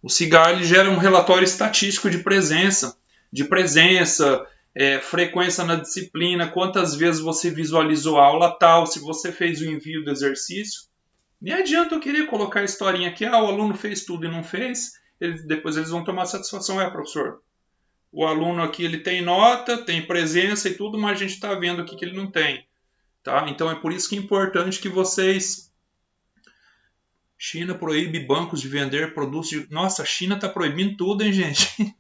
O CIGAR ele gera um relatório estatístico de presença, frequência na disciplina, quantas vezes você visualizou a aula tal, se você fez o envio do exercício. Nem adianta eu querer colocar a historinha aqui, o aluno fez tudo e não fez, depois eles vão tomar satisfação, professor. O aluno aqui ele tem nota, tem presença e tudo, mas a gente está vendo aqui que ele não tem. Tá? Então é por isso que é importante que vocês... China proíbe bancos de vender produtos de... Nossa, a China está proibindo tudo, hein, gente?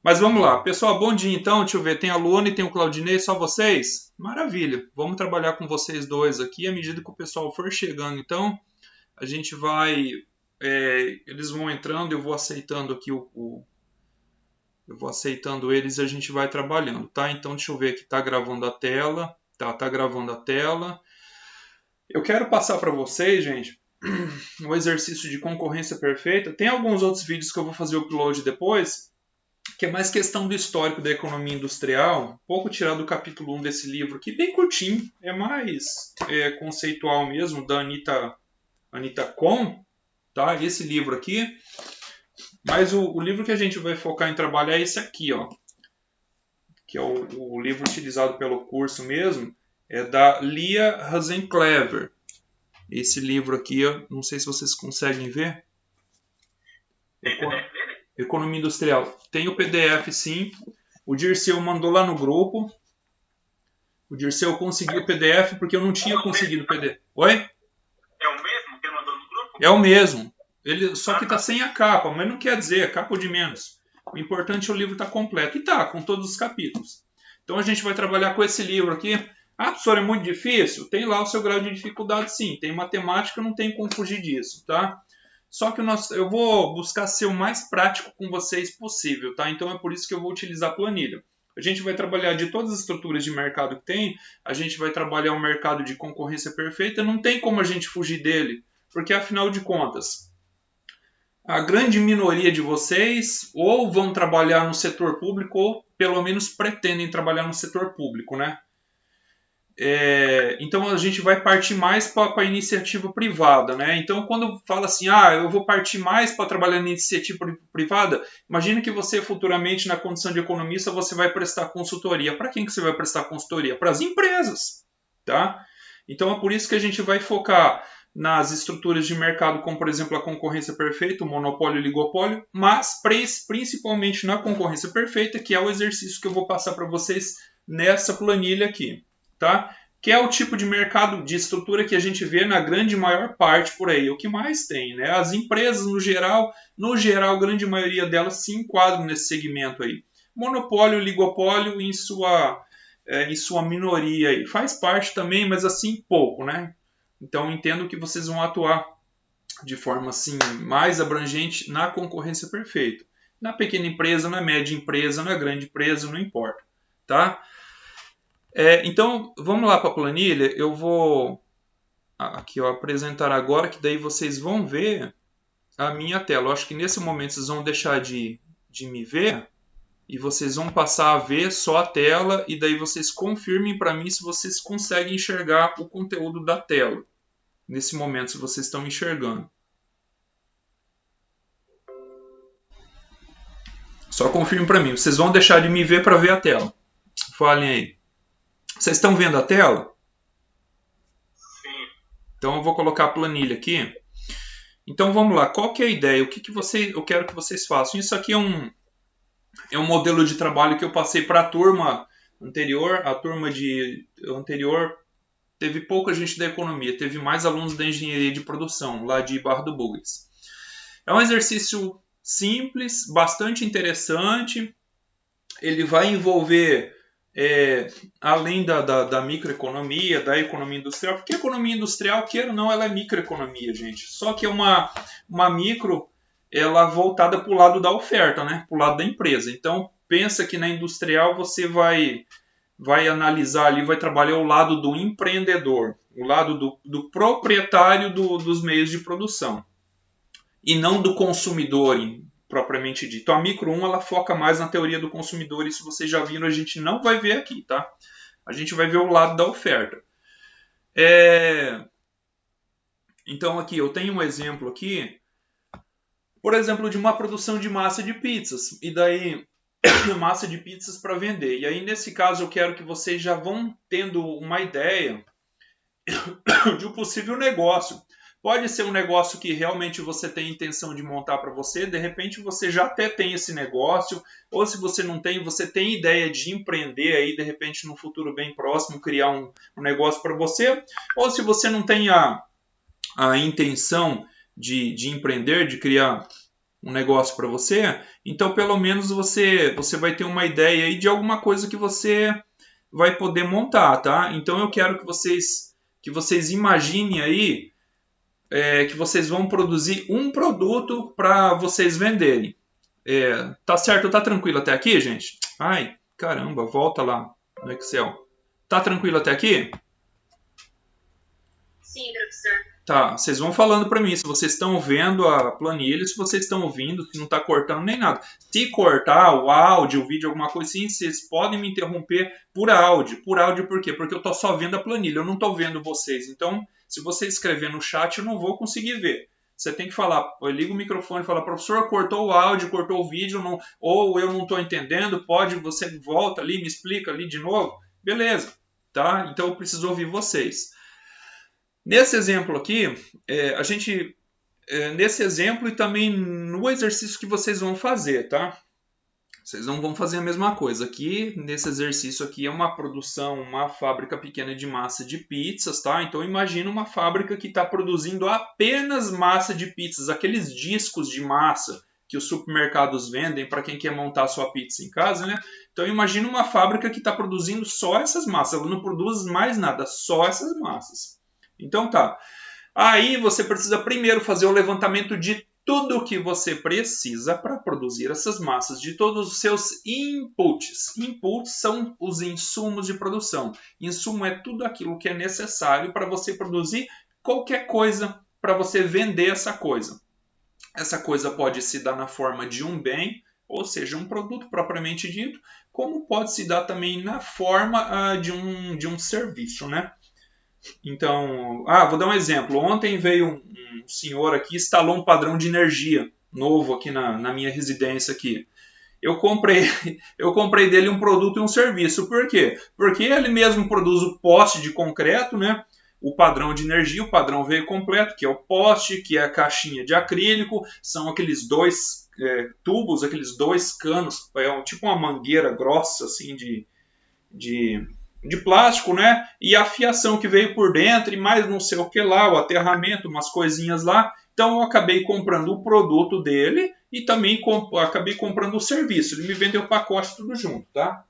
Mas vamos lá. Pessoal, bom dia então. Deixa eu ver. Tem a Luane e tem o Claudinei, só vocês? Maravilha. Vamos trabalhar com vocês dois aqui. À medida que o pessoal for chegando, então, a gente vai... eles vão entrando, eu vou aceitando aqui eu vou aceitando eles e a gente vai trabalhando, tá? Então, deixa eu ver aqui. Tá gravando a tela. Tá gravando a tela. Eu quero passar para vocês, gente, um exercício de concorrência perfeita. Tem alguns outros vídeos que eu vou fazer o upload depois, que é mais questão do histórico da economia industrial, um pouco tirado do capítulo 1 desse livro aqui, bem curtinho, é mais conceitual mesmo, da Anita Kohn, tá? Esse livro aqui. Mas o livro que a gente vai focar em trabalhar é esse aqui, ó, que é o livro utilizado pelo curso mesmo, é da Lia Hasenclever. Esse livro aqui, ó, não sei se vocês conseguem ver. Economia Industrial. Tem o PDF, sim. O Dirceu mandou lá no grupo. O Dirceu conseguiu o PDF porque eu não tinha conseguido o PDF. Oi? É o mesmo que mandou no grupo? É o mesmo. Ele, só que está sem a capa, mas não quer dizer, a capa ou de menos. O importante é o livro estar completo. E tá, com todos os capítulos. Então a gente vai trabalhar com esse livro aqui. Professor, é muito difícil? Tem lá o seu grau de dificuldade, sim. Tem matemática, não tem como fugir disso, tá? Só que eu vou buscar ser o mais prático com vocês possível, tá? Então é por isso que eu vou utilizar a planilha. A gente vai trabalhar de todas as estruturas de mercado que tem, a gente vai trabalhar um mercado de concorrência perfeita, não tem como a gente fugir dele, porque afinal de contas, a grande minoria de vocês ou vão trabalhar no setor público ou pelo menos pretendem trabalhar no setor público, né? Então a gente vai partir mais para a iniciativa privada, né? Então quando fala assim, eu vou partir mais para trabalhar na iniciativa privada, imagina que você futuramente na condição de economista você vai prestar consultoria. Para quem que você vai prestar consultoria? Para as empresas, tá? Então é por isso que a gente vai focar nas estruturas de mercado, como por exemplo a concorrência perfeita, o monopólio e o oligopólio, mas principalmente na concorrência perfeita, que é o exercício que eu vou passar para vocês nessa planilha aqui. Tá? Que é o tipo de mercado de estrutura que a gente vê na grande maior parte por aí, o que mais tem, né? As empresas no geral, a grande maioria delas se enquadram nesse segmento aí. Monopólio, oligopólio em sua minoria aí. Faz parte também, mas assim pouco, né? Então entendo que vocês vão atuar de forma assim mais abrangente na concorrência perfeita. Na pequena empresa, na média empresa, na grande empresa, não importa, tá? Então, vamos lá para a planilha. Eu vou aqui apresentar agora, que daí vocês vão ver a minha tela. Eu acho que nesse momento vocês vão deixar de me ver e vocês vão passar a ver só a tela e daí vocês confirmem para mim se vocês conseguem enxergar o conteúdo da tela. Nesse momento, se vocês estão enxergando. Só confirme para mim. Vocês vão deixar de me ver para ver a tela. Falem aí. Vocês estão vendo a tela? Sim. Então eu vou colocar a planilha aqui. Então vamos lá. Qual que é a ideia? O que eu quero que vocês façam? Isso aqui é um modelo de trabalho que eu passei para a turma anterior. A turma anterior teve pouca gente da economia. Teve mais alunos da engenharia de produção, lá de Barra do Bugres. É um exercício simples, bastante interessante. Ele vai envolver... além da microeconomia, da economia industrial, porque a economia industrial, queira ou não, ela é microeconomia, gente. Só que é uma micro, ela voltada para o lado da oferta, né? Para o lado da empresa. Então, pensa que na industrial você vai analisar ali, vai trabalhar o lado do empreendedor, o lado do proprietário dos meios de produção. E não do consumidor propriamente dito. A micro 1 ela foca mais na teoria do consumidor, isso vocês já viram, a gente não vai ver aqui, tá? A gente vai ver o lado da oferta. Então aqui, eu tenho um exemplo aqui por exemplo, de uma produção de massa de pizzas. E daí, massa de pizzas para vender. E aí, nesse caso, eu quero que vocês já vão tendo uma ideia de um possível negócio. Pode ser um negócio que realmente você tem intenção de montar para você, de repente você já até tem esse negócio, ou se você não tem, você tem ideia de empreender aí, de repente no futuro bem próximo, criar um negócio para você, ou se você não tem a intenção de empreender, de criar um negócio para você, então pelo menos você vai ter uma ideia aí de alguma coisa que você vai poder montar, tá? Então eu quero que vocês imaginem aí que vocês vão produzir um produto para vocês venderem. Tá certo? Tá tranquilo até aqui, gente? Ai, caramba, volta lá no Excel. Tá tranquilo até aqui? Sim, professor. Tá, vocês vão falando para mim se vocês estão vendo a planilha, se vocês estão ouvindo, se não está cortando nem nada. Se cortar o áudio, o vídeo, alguma coisa assim, vocês podem me interromper por áudio. Por áudio por quê? Porque eu estou só vendo a planilha, eu não estou vendo vocês. Então, se você escrever no chat, eu não vou conseguir ver. Você tem que falar, liga o microfone e fala, professor, cortou o áudio, cortou o vídeo, não, ou eu não estou entendendo, você volta ali, me explica ali de novo. Beleza, tá? Então eu preciso ouvir vocês. Nesse exemplo aqui, nesse exemplo e também no exercício que vocês vão fazer, tá? Vocês não vão fazer a mesma coisa. Aqui, nesse exercício aqui, é uma produção, uma fábrica pequena de massa de pizzas, tá? Então, imagina uma fábrica que está produzindo apenas massa de pizzas, aqueles discos de massa que os supermercados vendem para quem quer montar a sua pizza em casa, né? Então, imagina uma fábrica que está produzindo só essas massas. Ela não produz mais nada, só essas massas. Então tá. Aí você precisa primeiro fazer o levantamento de tudo o que você precisa para produzir essas massas, de todos os seus inputs. Inputs são os insumos de produção. Insumo é tudo aquilo que é necessário para você produzir qualquer coisa, para você vender essa coisa. Essa coisa pode se dar na forma de um bem, ou seja, um produto propriamente dito, como pode se dar também na forma de um serviço, né? Então, vou dar um exemplo. Ontem veio um senhor aqui e instalou um padrão de energia novo aqui na minha residência aqui. Eu comprei dele um produto e um serviço. Por quê? Porque ele mesmo produz o poste de concreto, né? O padrão de energia, o padrão veio completo, que é o poste, que é a caixinha de acrílico, são aqueles dois tubos, aqueles dois canos, tipo uma mangueira grossa assim de plástico, né? E a fiação que veio por dentro e mais não sei o que lá, o aterramento, umas coisinhas lá. Então eu acabei comprando o produto dele e também acabei comprando o serviço. Ele me vendeu o pacote tudo junto, tá?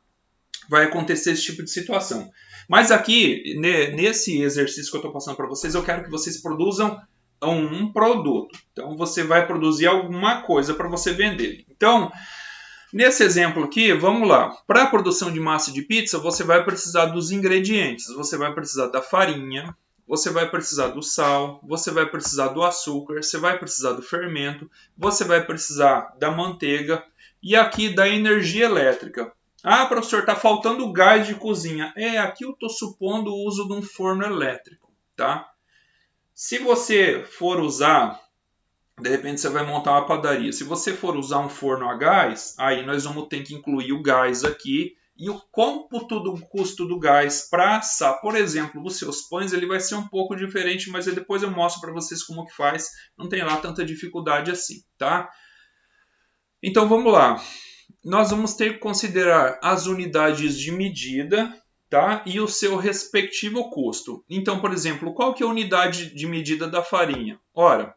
Vai acontecer esse tipo de situação. Mas aqui, nesse exercício que eu estou passando para vocês, eu quero que vocês produzam um produto. Então você vai produzir alguma coisa para você vender. Então, nesse exemplo aqui, vamos lá. Para a produção de massa de pizza, você vai precisar dos ingredientes. Você vai precisar da farinha, você vai precisar do sal, você vai precisar do açúcar, você vai precisar do fermento, você vai precisar da manteiga e aqui da energia elétrica. Professor, está faltando gás de cozinha. Aqui eu estou supondo o uso de um forno elétrico, tá? Se você for usar... De repente você vai montar uma padaria. Se você for usar um forno a gás, aí nós vamos ter que incluir o gás aqui e o cômputo do custo do gás para assar, por exemplo, os seus pães, ele vai ser um pouco diferente, mas depois eu mostro para vocês como que faz. Não tem lá tanta dificuldade assim, tá? Então vamos lá. Nós vamos ter que considerar as unidades de medida, tá? E o seu respectivo custo. Então, por exemplo, qual que é a unidade de medida da farinha? Ora,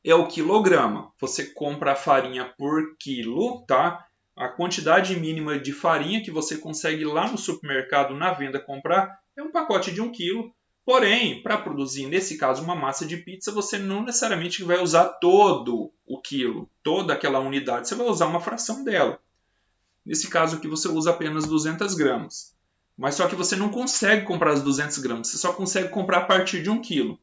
é o quilograma. Você compra a farinha por quilo, tá? A quantidade mínima de farinha que você consegue lá no supermercado na venda comprar é um pacote de 1 quilo. Porém, para produzir, nesse caso, uma massa de pizza, você não necessariamente vai usar todo o quilo, toda aquela unidade. Você vai usar uma fração dela. Nesse caso aqui, você usa apenas 200 gramas. Mas só que você não consegue comprar as 200 gramas. Você só consegue comprar a partir de 1 quilo.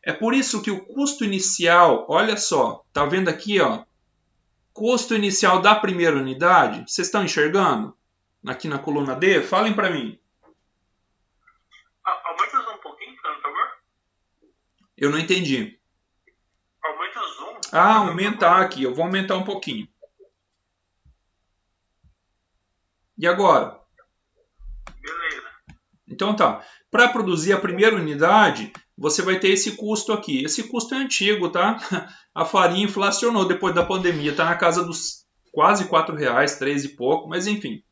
É por isso que o custo inicial, olha só, tá vendo aqui, ó, custo inicial da primeira unidade, vocês estão enxergando? Aqui na coluna D, falem para mim. Aumenta o zoom um pouquinho, por favor. Eu não entendi. Aumenta o zoom Ah, aumentar aqui. Eu vou aumentar um pouquinho. E agora? Beleza. Então tá. Para produzir a primeira unidade, você vai ter esse custo aqui. Esse custo é antigo, tá? A farinha inflacionou depois da pandemia. Está na casa dos quase R$4, 3 e pouco, mas enfim.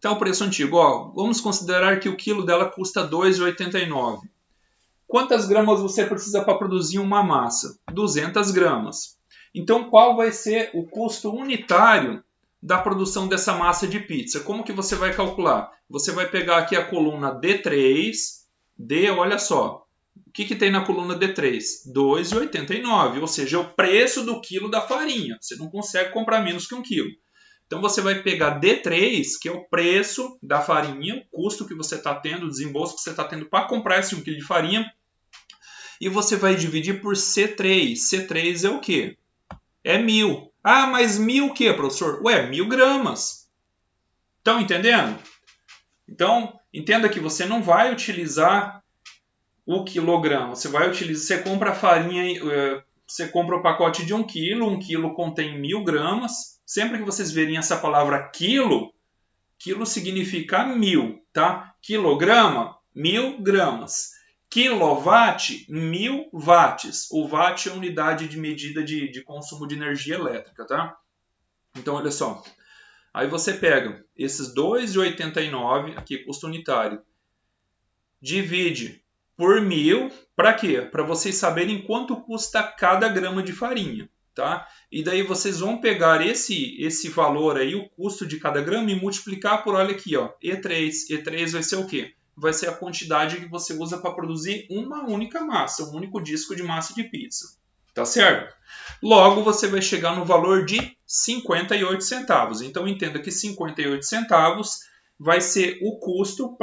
Tá o preço antigo. Ó, vamos considerar que o quilo dela custa R$ 2,89. Quantas gramas você precisa para produzir uma massa? 200 gramas. Então, qual vai ser o custo unitário da produção dessa massa de pizza? Como que você vai calcular? Você vai pegar aqui a coluna D3, olha só. O que tem na coluna D3? 2,89, ou seja, é o preço do quilo da farinha. Você não consegue comprar menos que 1 quilo. Então você vai pegar D3, que é o preço da farinha, o custo que você está tendo, o desembolso que você está tendo para comprar esse 1 kg de farinha, e você vai dividir por C3. C3 é o quê? É 1.000. Ah, mas 1.000 o quê, professor? Ué, 1.000 gramas. Estão entendendo? Então, entenda que você não vai utilizar o quilograma. Você vai utilizar, você compra a farinha, você compra o pacote de 1 quilo, 1 quilo contém 1.000 gramas. Sempre que vocês verem essa palavra quilo, quilo significa 1.000, tá? Quilograma, 1.000 gramas. Quilowatt, 1.000 watts. O watt é a unidade de medida de consumo de energia elétrica, tá? Então, olha só. Aí você pega esses 2,89, aqui custo unitário, divide por 1.000, para quê? Para vocês saberem quanto custa cada grama de farinha, tá? E daí vocês vão pegar esse valor aí, o custo de cada grama, e multiplicar por, olha aqui, ó, E3. E3 vai ser o quê? Vai ser a quantidade que você usa para produzir uma única massa, um único disco de massa de pizza. Tá certo? Logo, você vai chegar no valor de 58 centavos. Então, entenda que 58 centavos vai ser o custo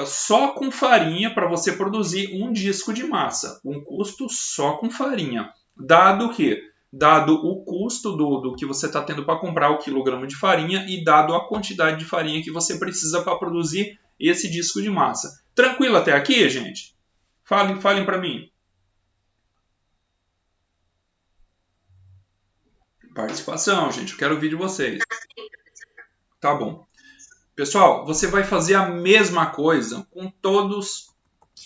só com farinha para você produzir um disco de massa. Um custo só com farinha. Dado o quê? Dado o custo do que você está tendo para comprar o quilograma de farinha e dado a quantidade de farinha que você precisa para produzir esse disco de massa. Tranquilo até aqui, gente? Falem para mim. Participação, gente. Eu quero ouvir de vocês. Tá bom. Pessoal, você vai fazer a mesma coisa com todos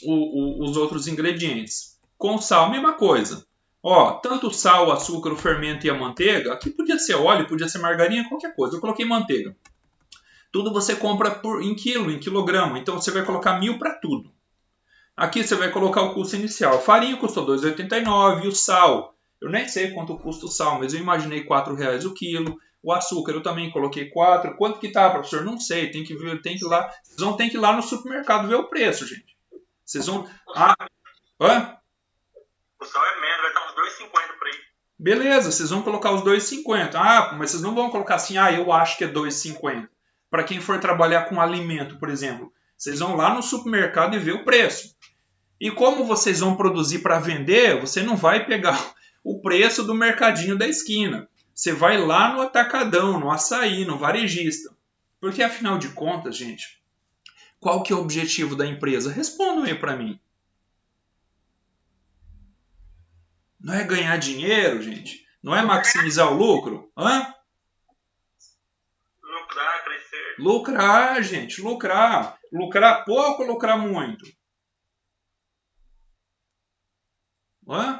os outros ingredientes. Com sal, mesma coisa. Ó, tanto o sal, o açúcar, o fermento e a manteiga, aqui podia ser óleo, podia ser margarina, qualquer coisa. Eu coloquei manteiga. Tudo você compra em quilo, em quilograma. Então você vai colocar 1.000 para tudo. Aqui você vai colocar o custo inicial. A farinha custou R$ 2,89 e o sal. Eu nem sei quanto custa o sal, mas eu imaginei R$4 o quilo. O açúcar eu também coloquei 4. Quanto que tá, professor? Não sei. Tem que ver, tem que ir lá. Vocês vão ter que ir lá no supermercado ver o preço, gente. Vocês vão. Hã? O sal é menos, vai estar uns 2,50 por aí. Beleza, vocês vão colocar os 2,50. Ah, mas vocês não vão colocar assim, eu acho que é 2,50. Para quem for trabalhar com alimento, por exemplo, vocês vão lá no supermercado e ver o preço. E como vocês vão produzir para vender, você não vai pegar o preço do mercadinho da esquina. Você vai lá no atacadão, no açaí, no varejista. Porque afinal de contas, gente, qual que é o objetivo da empresa? Respondam aí para mim. Não é ganhar dinheiro, gente? Não é maximizar o lucro? Hã? Lucrar, crescer. Lucrar, gente, lucrar. Lucrar pouco ou lucrar muito? Hã?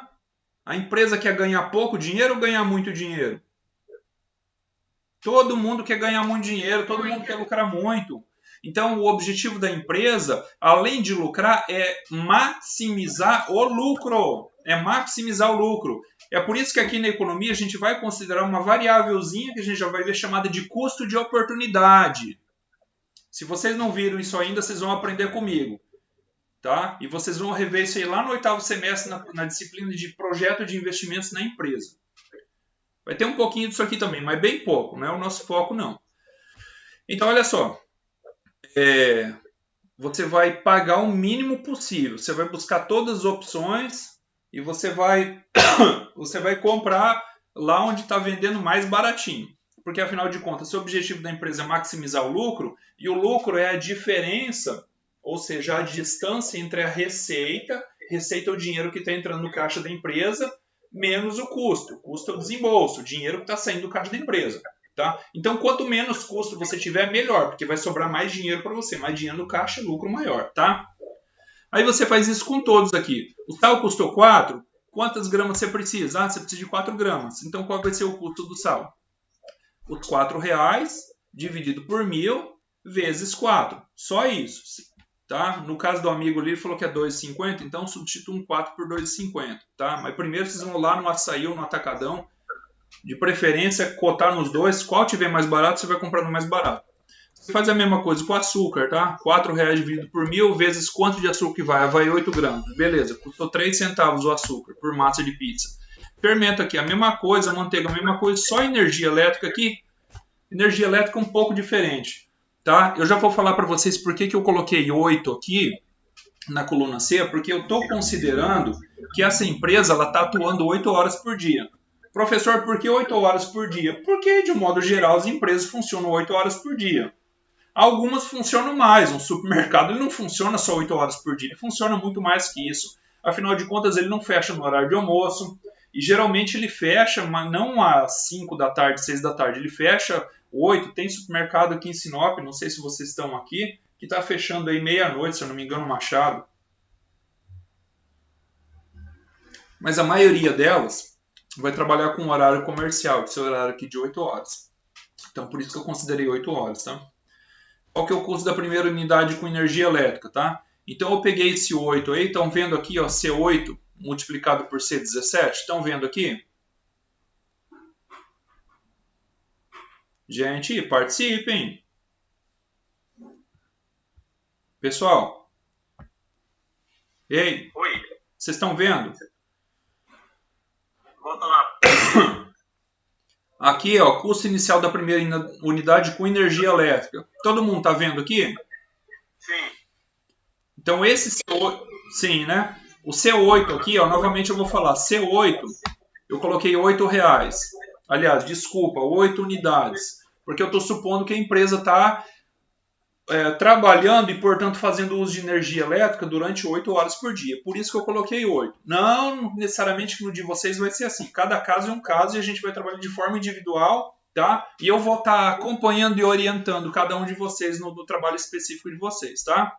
A empresa quer ganhar pouco dinheiro ou ganhar muito dinheiro? Todo mundo quer ganhar muito dinheiro, todo mundo quer lucrar muito. Então, o objetivo da empresa, além de lucrar, é maximizar o lucro. É maximizar o lucro. É por isso que aqui na economia a gente vai considerar uma variávelzinha que a gente já vai ver chamada de custo de oportunidade. Se vocês não viram isso ainda, vocês vão aprender comigo. Tá? E vocês vão rever isso aí lá no 8º semestre na disciplina de projeto de investimentos na empresa. Vai ter um pouquinho disso aqui também, mas bem pouco, não é o nosso foco não. Então olha só, você vai pagar o mínimo possível, você vai buscar todas as opções e você vai comprar lá onde está vendendo mais baratinho. Porque afinal de contas, se o objetivo da empresa é maximizar o lucro, e o lucro é a diferença, ou seja, a distância entre a receita é o dinheiro que está entrando no caixa da empresa, menos o custo. O custo é o desembolso, o dinheiro que está saindo do caixa da empresa. Tá? Então, quanto menos custo você tiver, melhor, porque vai sobrar mais dinheiro para você. Mais dinheiro no caixa, lucro maior. Tá? Aí você faz isso com todos aqui. O sal custou 4. Quantas gramas você precisa? Ah, você precisa de 4 gramas. Então, qual vai ser o custo do sal? Os R$4 dividido por 1.000 vezes 4. Só isso. Tá? No caso do amigo ali, ele falou que é 2,50, então substitua um 4 por 2,50. Tá? Mas primeiro vocês vão lá no açaí ou no atacadão. De preferência, cotar nos dois. Qual tiver mais barato, você vai comprar no mais barato. Você faz a mesma coisa com açúcar, tá? R$4 dividido por 1.000 vezes quanto de açúcar vai? Vai 8 gramas. Beleza, custou 3 centavos o açúcar por massa de pizza. Fermento aqui, a mesma coisa, manteiga, a mesma coisa, só energia elétrica aqui. Energia elétrica um pouco diferente, tá? Eu já vou falar para vocês por que eu coloquei 8 aqui na coluna C, porque eu estou considerando que essa empresa está atuando 8 horas por dia. Professor, por que 8 horas por dia? Porque, de um modo geral, as empresas funcionam 8 horas por dia. Algumas funcionam mais. Um supermercado ele não funciona só 8 horas por dia, ele funciona muito mais que isso. Afinal de contas, ele não fecha no horário de almoço. E geralmente ele fecha, mas não às 5 da tarde, 6 da tarde. Ele fecha 8. Tem supermercado aqui em Sinop, não sei se vocês estão aqui, que está fechando aí meia-noite, se eu não me engano, Machado. Mas a maioria delas vai trabalhar com horário comercial, esse horário aqui de 8 horas. Então, por isso que eu considerei 8 horas, tá? Qual que é o custo da primeira unidade com energia elétrica, tá? Então, eu peguei esse 8 aí, estão vendo aqui, ó, C8 multiplicado por C17, estão vendo aqui? Gente, participem! Pessoal? Ei, Oi, vocês estão vendo? volta lá. Aqui, ó, custo inicial da primeira unidade com energia elétrica. Todo mundo está vendo aqui? Sim, Então, esse C8, sim, né? O C8 aqui, ó, novamente eu vou falar. C8, eu coloquei R$8. Aliás, desculpa, 8 unidades. Porque eu estou supondo que a empresa está trabalhando e, portanto, fazendo uso de energia elétrica durante 8 horas por dia. Por isso que eu coloquei 8. Não necessariamente que no de vocês vai ser assim. Cada caso é um caso e a gente vai trabalhar de forma individual, tá? E eu vou estar acompanhando e orientando cada um de vocês no trabalho específico de vocês, tá?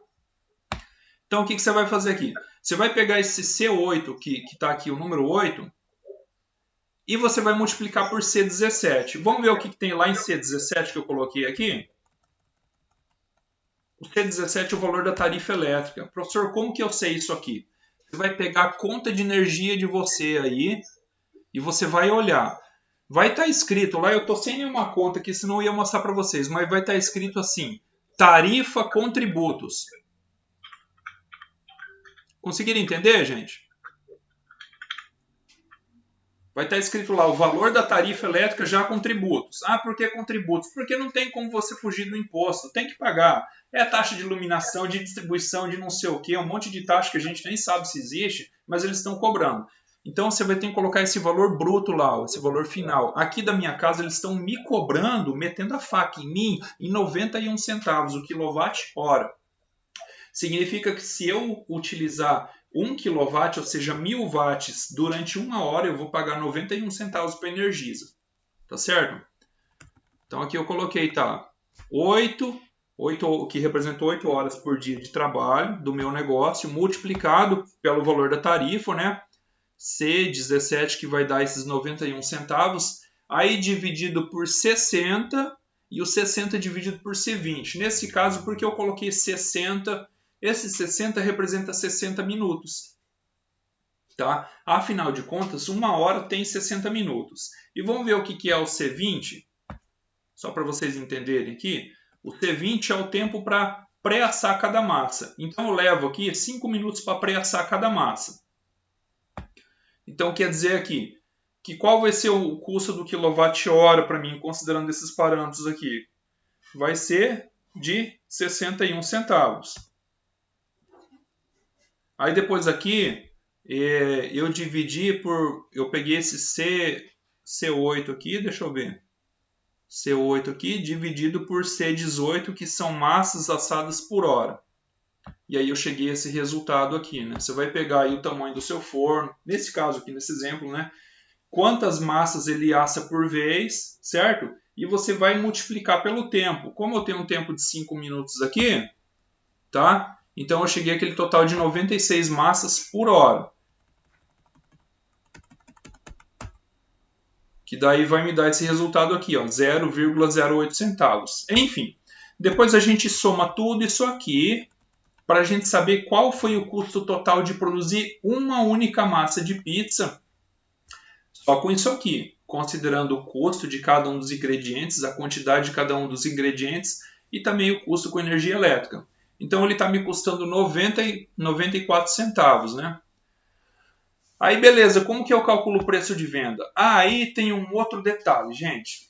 Então, o que você vai fazer aqui? Você vai pegar esse C8, que está aqui, o número 8, e você vai multiplicar por C17. Vamos ver o que tem lá em C17 que eu coloquei aqui? O C17 é o valor da tarifa elétrica. Professor, como que eu sei isso aqui? Você vai pegar a conta de energia de você aí e você vai olhar. Vai estar escrito lá, eu estou sem nenhuma conta aqui, senão eu ia mostrar para vocês, mas vai estar escrito assim, tarifa com tributos. Conseguiram entender, gente? Vai estar escrito lá o valor da tarifa elétrica já com tributos. Ah, por que com tributos? Porque não tem como você fugir do imposto. Tem que pagar. É a taxa de iluminação, de distribuição, de não sei o quê. Um monte de taxa que a gente nem sabe se existe, mas eles estão cobrando. Então você vai ter que colocar esse valor bruto lá, esse valor final. Aqui da minha casa eles estão me cobrando, metendo a faca em mim, em 91 centavos o quilowatt-hora. Significa que se eu utilizar 1 kW, ou seja, 1000 watts, durante 1 hora, eu vou pagar 91 centavos para a Energisa. Tá certo? Então aqui eu coloquei, tá? 8, que representa 8 horas por dia de trabalho do meu negócio, multiplicado pelo valor da tarifa, né? C17, que vai dar esses 91 centavos. Aí dividido por 60 e o 60 dividido por C20. Nesse caso, porque eu coloquei 60... Esse 60 representa 60 minutos. Tá? Afinal de contas, 1 hora tem 60 minutos. E vamos ver o que é o C20? Só para vocês entenderem aqui. O C20 é o tempo para pré-assar cada massa. Então eu levo aqui 5 minutos para pré-assar cada massa. Então quer dizer aqui que qual vai ser o custo do quilowatt-hora para mim, considerando esses parâmetros aqui? Vai ser de 61 centavos. Aí depois aqui, eu dividi por... Eu peguei esse C8 aqui, deixa eu ver. C8 aqui, dividido por C18, que são massas assadas por hora. E aí eu cheguei a esse resultado aqui, né? Você vai pegar aí o tamanho do seu forno, nesse caso aqui, nesse exemplo, né? Quantas massas ele assa por vez, certo? E você vai multiplicar pelo tempo. Como eu tenho um tempo de 5 minutos aqui, tá? Então eu cheguei àquele total de 96 massas por hora. Que daí vai me dar esse resultado aqui, ó, 0,08 centavos. Enfim, depois a gente soma tudo isso aqui para a gente saber qual foi o custo total de produzir uma única massa de pizza. Só com isso aqui, considerando o custo de cada um dos ingredientes, a quantidade de cada um dos ingredientes e também o custo com energia elétrica. Então ele está me custando 94 centavos, né? Aí beleza, como que eu calculo o preço de venda? Aí tem um outro detalhe, gente.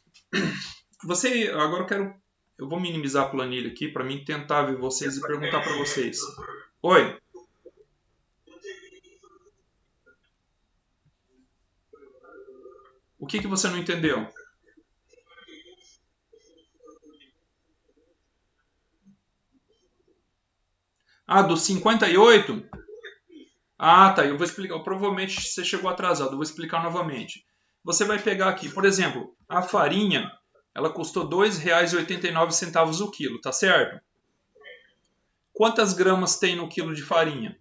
Agora eu vou minimizar a planilha aqui para mim tentar ver vocês e perguntar para vocês. Oi. O que você não entendeu? Dos 58? Tá, eu vou explicar. Provavelmente você chegou atrasado, eu vou explicar novamente. Você vai pegar aqui, por exemplo, a farinha, ela custou R$ 2,89 o quilo, tá certo? Quantas gramas tem no quilo de farinha?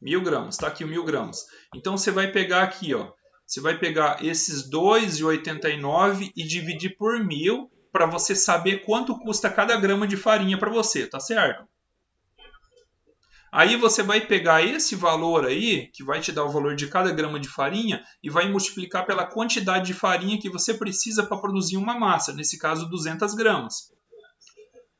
1.000 gramas, tá aqui o 1.000 gramas. Então você vai pegar aqui, ó. Você vai pegar esses 2,89 e dividir por 1.000 para você saber quanto custa cada grama de farinha para você, tá certo? Aí você vai pegar esse valor aí, que vai te dar o valor de cada grama de farinha, e vai multiplicar pela quantidade de farinha que você precisa para produzir uma massa, nesse caso 200 gramas.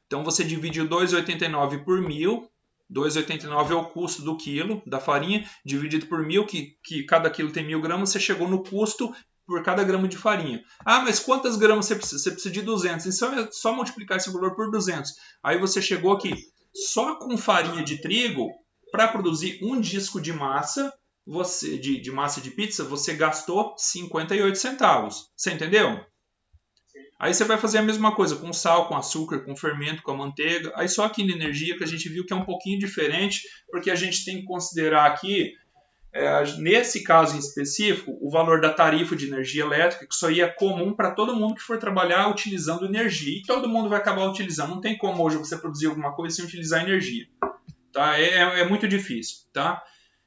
Então você divide o 2,89 por 1.000, 2,89 é o custo do quilo da farinha, dividido por 1.000, que cada quilo tem 1.000 gramas, você chegou no custo por cada grama de farinha. Mas quantas gramas você precisa? Você precisa de 200, então é só multiplicar esse valor por 200. Aí você chegou aqui. Só com farinha de trigo, para produzir um disco de massa, de massa de pizza, você gastou 58 centavos. Você entendeu? Aí você vai fazer a mesma coisa com sal, com açúcar, com fermento, com a manteiga. Aí só aqui na energia que a gente viu que é um pouquinho diferente, porque a gente tem que considerar aqui, nesse caso em específico, o valor da tarifa de energia elétrica, que isso aí é comum para todo mundo que for trabalhar utilizando energia. E todo mundo vai acabar utilizando. Não tem como hoje você produzir alguma coisa sem utilizar energia. Tá? É muito difícil. Tá?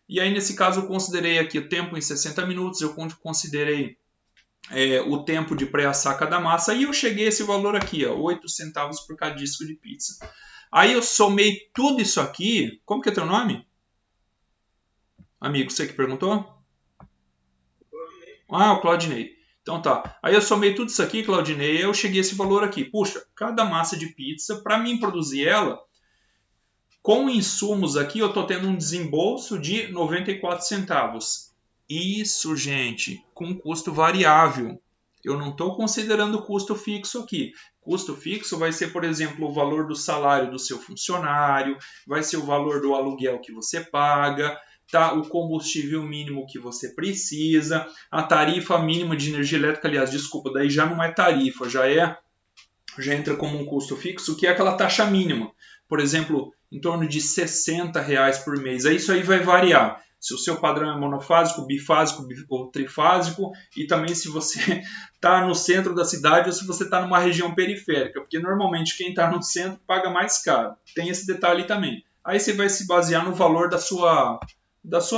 E aí, nesse caso, eu considerei aqui o tempo em 60 minutos, eu considerei o tempo de pré-assar cada massa, e eu cheguei a esse valor aqui, ó, 8 centavos por cada disco de pizza. Aí eu somei tudo isso aqui. Como que é teu nome? Amigo, você que perguntou? O Claudinei. Então tá. Aí eu somei tudo isso aqui, Claudinei, e eu cheguei a esse valor aqui. Puxa, cada massa de pizza, para mim produzir ela, com insumos aqui, eu estou tendo um desembolso de 94 centavos. Isso, gente, com custo variável. Eu não estou considerando o custo fixo aqui. Custo fixo vai ser, por exemplo, o valor do salário do seu funcionário, vai ser o valor do aluguel que você paga, tá? O combustível mínimo que você precisa, a tarifa mínima de energia elétrica, aliás, desculpa, daí já não é tarifa, já entra como um custo fixo, que é aquela taxa mínima. Por exemplo, em torno de R$ 60 por mês. Isso aí vai variar. Se o seu padrão é monofásico, bifásico ou trifásico, e também se você está no centro da cidade ou se você está numa região periférica, porque normalmente quem está no centro paga mais caro. Tem esse detalhe também. Aí você vai se basear no valor da sua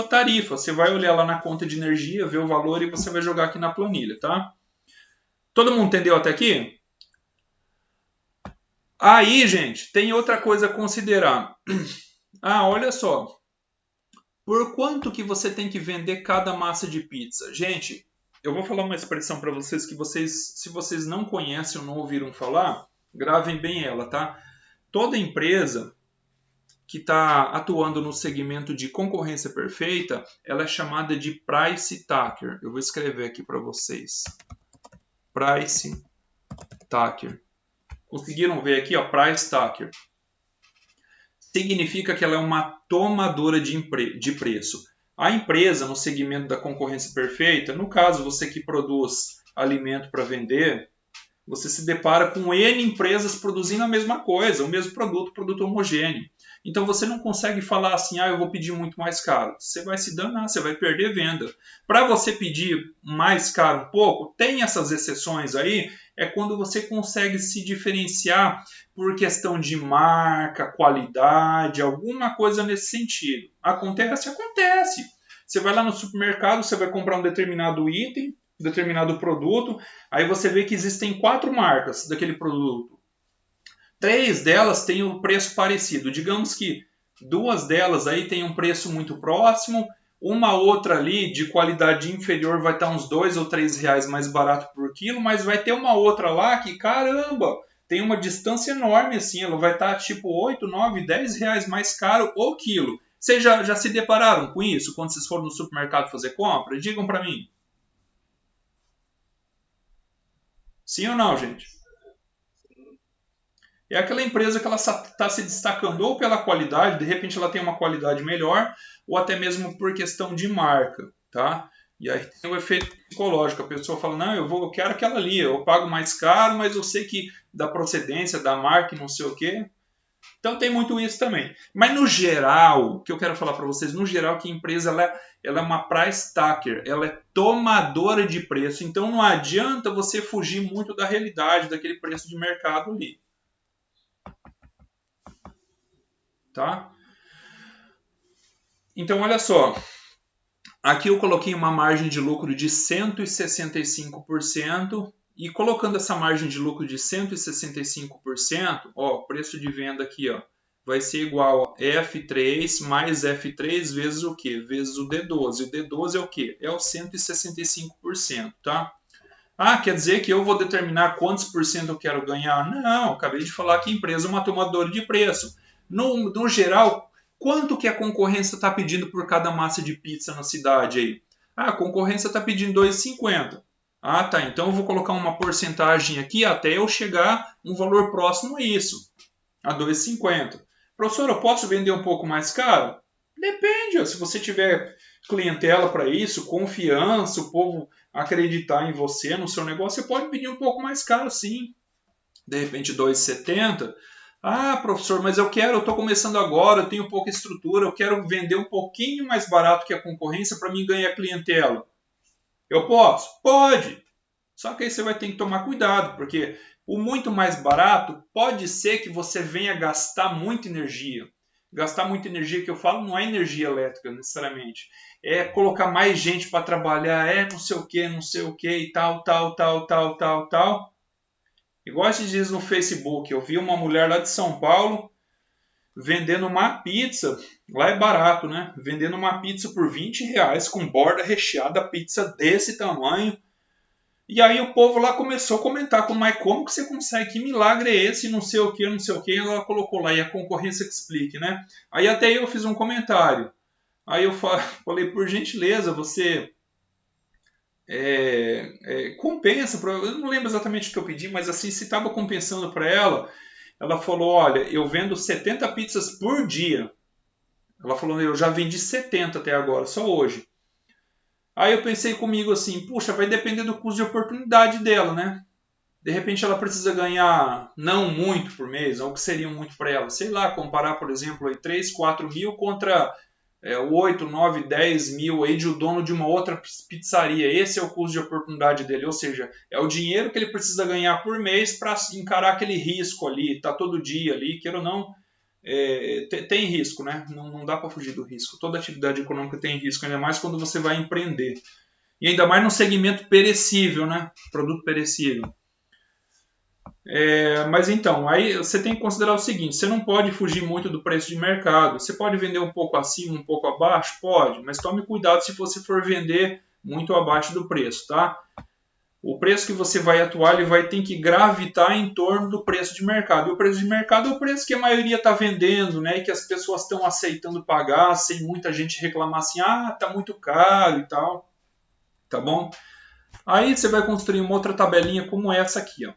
tarifa. Você vai olhar lá na conta de energia, ver o valor e você vai jogar aqui na planilha, tá? Todo mundo entendeu até aqui? Aí, gente, tem outra coisa a considerar. Olha só. Por quanto que você tem que vender cada massa de pizza? Gente, eu vou falar uma expressão para vocês que se vocês não conhecem ou não ouviram falar, gravem bem ela, tá? Toda empresa que está atuando no segmento de concorrência perfeita, ela é chamada de Price Taker. Eu vou escrever aqui para vocês. Price Taker. Conseguiram ver aqui, ó, Price Taker. Significa que ela é uma tomadora de preço. A empresa, no segmento da concorrência perfeita, no caso, você que produz alimento para vender, Você se depara com N empresas produzindo a mesma coisa, o mesmo produto homogêneo. Então você não consegue falar assim, eu vou pedir muito mais caro. Você vai se danar, você vai perder venda. Para você pedir mais caro um pouco, tem essas exceções aí, é quando você consegue se diferenciar por questão de marca, qualidade, alguma coisa nesse sentido. Acontece? Acontece. Você vai lá no supermercado, você vai comprar um determinado item, um determinado produto, aí você vê que existem 4 marcas daquele produto. 3 delas têm um preço parecido. Digamos que 2 delas aí têm um preço muito próximo, uma outra ali de qualidade inferior vai estar uns 2 ou 3 reais mais barato por quilo, mas vai ter uma outra lá que, caramba, tem uma distância enorme assim, ela vai estar tipo 8, 9, 10 reais mais caro o quilo. Vocês já se depararam com isso quando vocês foram no supermercado fazer compra? Digam para mim. Sim ou não, gente? É aquela empresa que ela está se destacando ou pela qualidade, de repente ela tem uma qualidade melhor, ou até mesmo por questão de marca, tá? E aí tem o efeito psicológico, a pessoa fala, não, eu quero aquela ali, eu pago mais caro, mas eu sei que da procedência, da marca, não sei o quê. Então tem muito isso também. Mas no geral, o que eu quero falar para vocês, no geral que a empresa ela é uma price taker, ela é tomadora de preço, então não adianta você fugir muito da realidade, daquele preço de mercado ali. Tá? Então, olha só. Aqui eu coloquei uma margem de lucro de 165% e colocando essa margem de lucro de 165%, ó, preço de venda aqui, ó, vai ser igual a F3 mais F3 vezes o quê? Vezes o D12. O D12 é o quê? É o 165%, tá? Quer dizer que eu vou determinar quantos por cento eu quero ganhar? Não, acabei de falar que a empresa é uma tomadora de preço. No geral, quanto que a concorrência está pedindo por cada massa de pizza na cidade aí? A concorrência está pedindo 2,50. Tá, então eu vou colocar uma porcentagem aqui até eu chegar um valor próximo a isso, a 2,50. Professor, eu posso vender um pouco mais caro? Depende, se você tiver clientela para isso, confiança, o povo acreditar em você, no seu negócio, você pode pedir um pouco mais caro sim. De repente 2,70. Professor, mas eu estou começando agora, eu tenho pouca estrutura, eu quero vender um pouquinho mais barato que a concorrência para mim ganhar clientela. Eu posso? Pode. Só que aí você vai ter que tomar cuidado, porque o muito mais barato pode ser que você venha gastar muita energia. Gastar muita energia, que eu falo, não é energia elétrica necessariamente. É colocar mais gente para trabalhar, não sei o que e tal. Igual esses dias no Facebook, eu vi uma mulher lá de São Paulo vendendo uma pizza, lá é barato, né? Vendendo uma pizza por 20 reais com borda recheada, pizza desse tamanho. E aí o povo lá começou a comentar, mas como que você consegue? Que milagre é esse? Não sei o que. E ela colocou lá, e a concorrência que explique, né? Aí até eu fiz um comentário. Aí eu falei, por gentileza, você compensa, eu não lembro exatamente o que eu pedi, mas assim, se estava compensando para ela, ela falou, olha, eu vendo 70 pizzas por dia. Ela falou, eu já vendi 70 até agora, só hoje. Aí eu pensei comigo assim, puxa, vai depender do custo de oportunidade dela, né? De repente ela precisa ganhar não muito por mês, ou que seria muito para ela. Sei lá, comparar, por exemplo, aí 3, 4 mil contra 8, 9, 10 mil aí de o dono de uma outra pizzaria. Esse é o custo de oportunidade dele, ou seja, é o dinheiro que ele precisa ganhar por mês para encarar aquele risco ali, tá todo dia ali, queira ou não, tem risco, né? Não dá para fugir do risco. Toda atividade econômica tem risco, ainda mais quando você vai empreender. E ainda mais no segmento perecível, né? Produto perecível. Mas então, aí você tem que considerar o seguinte, você não pode fugir muito do preço de mercado. Você pode vender um pouco acima, um pouco abaixo? Pode, mas tome cuidado se você for vender muito abaixo do preço, tá? O preço que você vai atuar, ele vai ter que gravitar em torno do preço de mercado. E o preço de mercado é o preço que a maioria está vendendo, né? E que as pessoas estão aceitando pagar, sem muita gente reclamar assim, tá muito caro e tal. Tá bom? Aí você vai construir uma outra tabelinha como essa aqui, ó.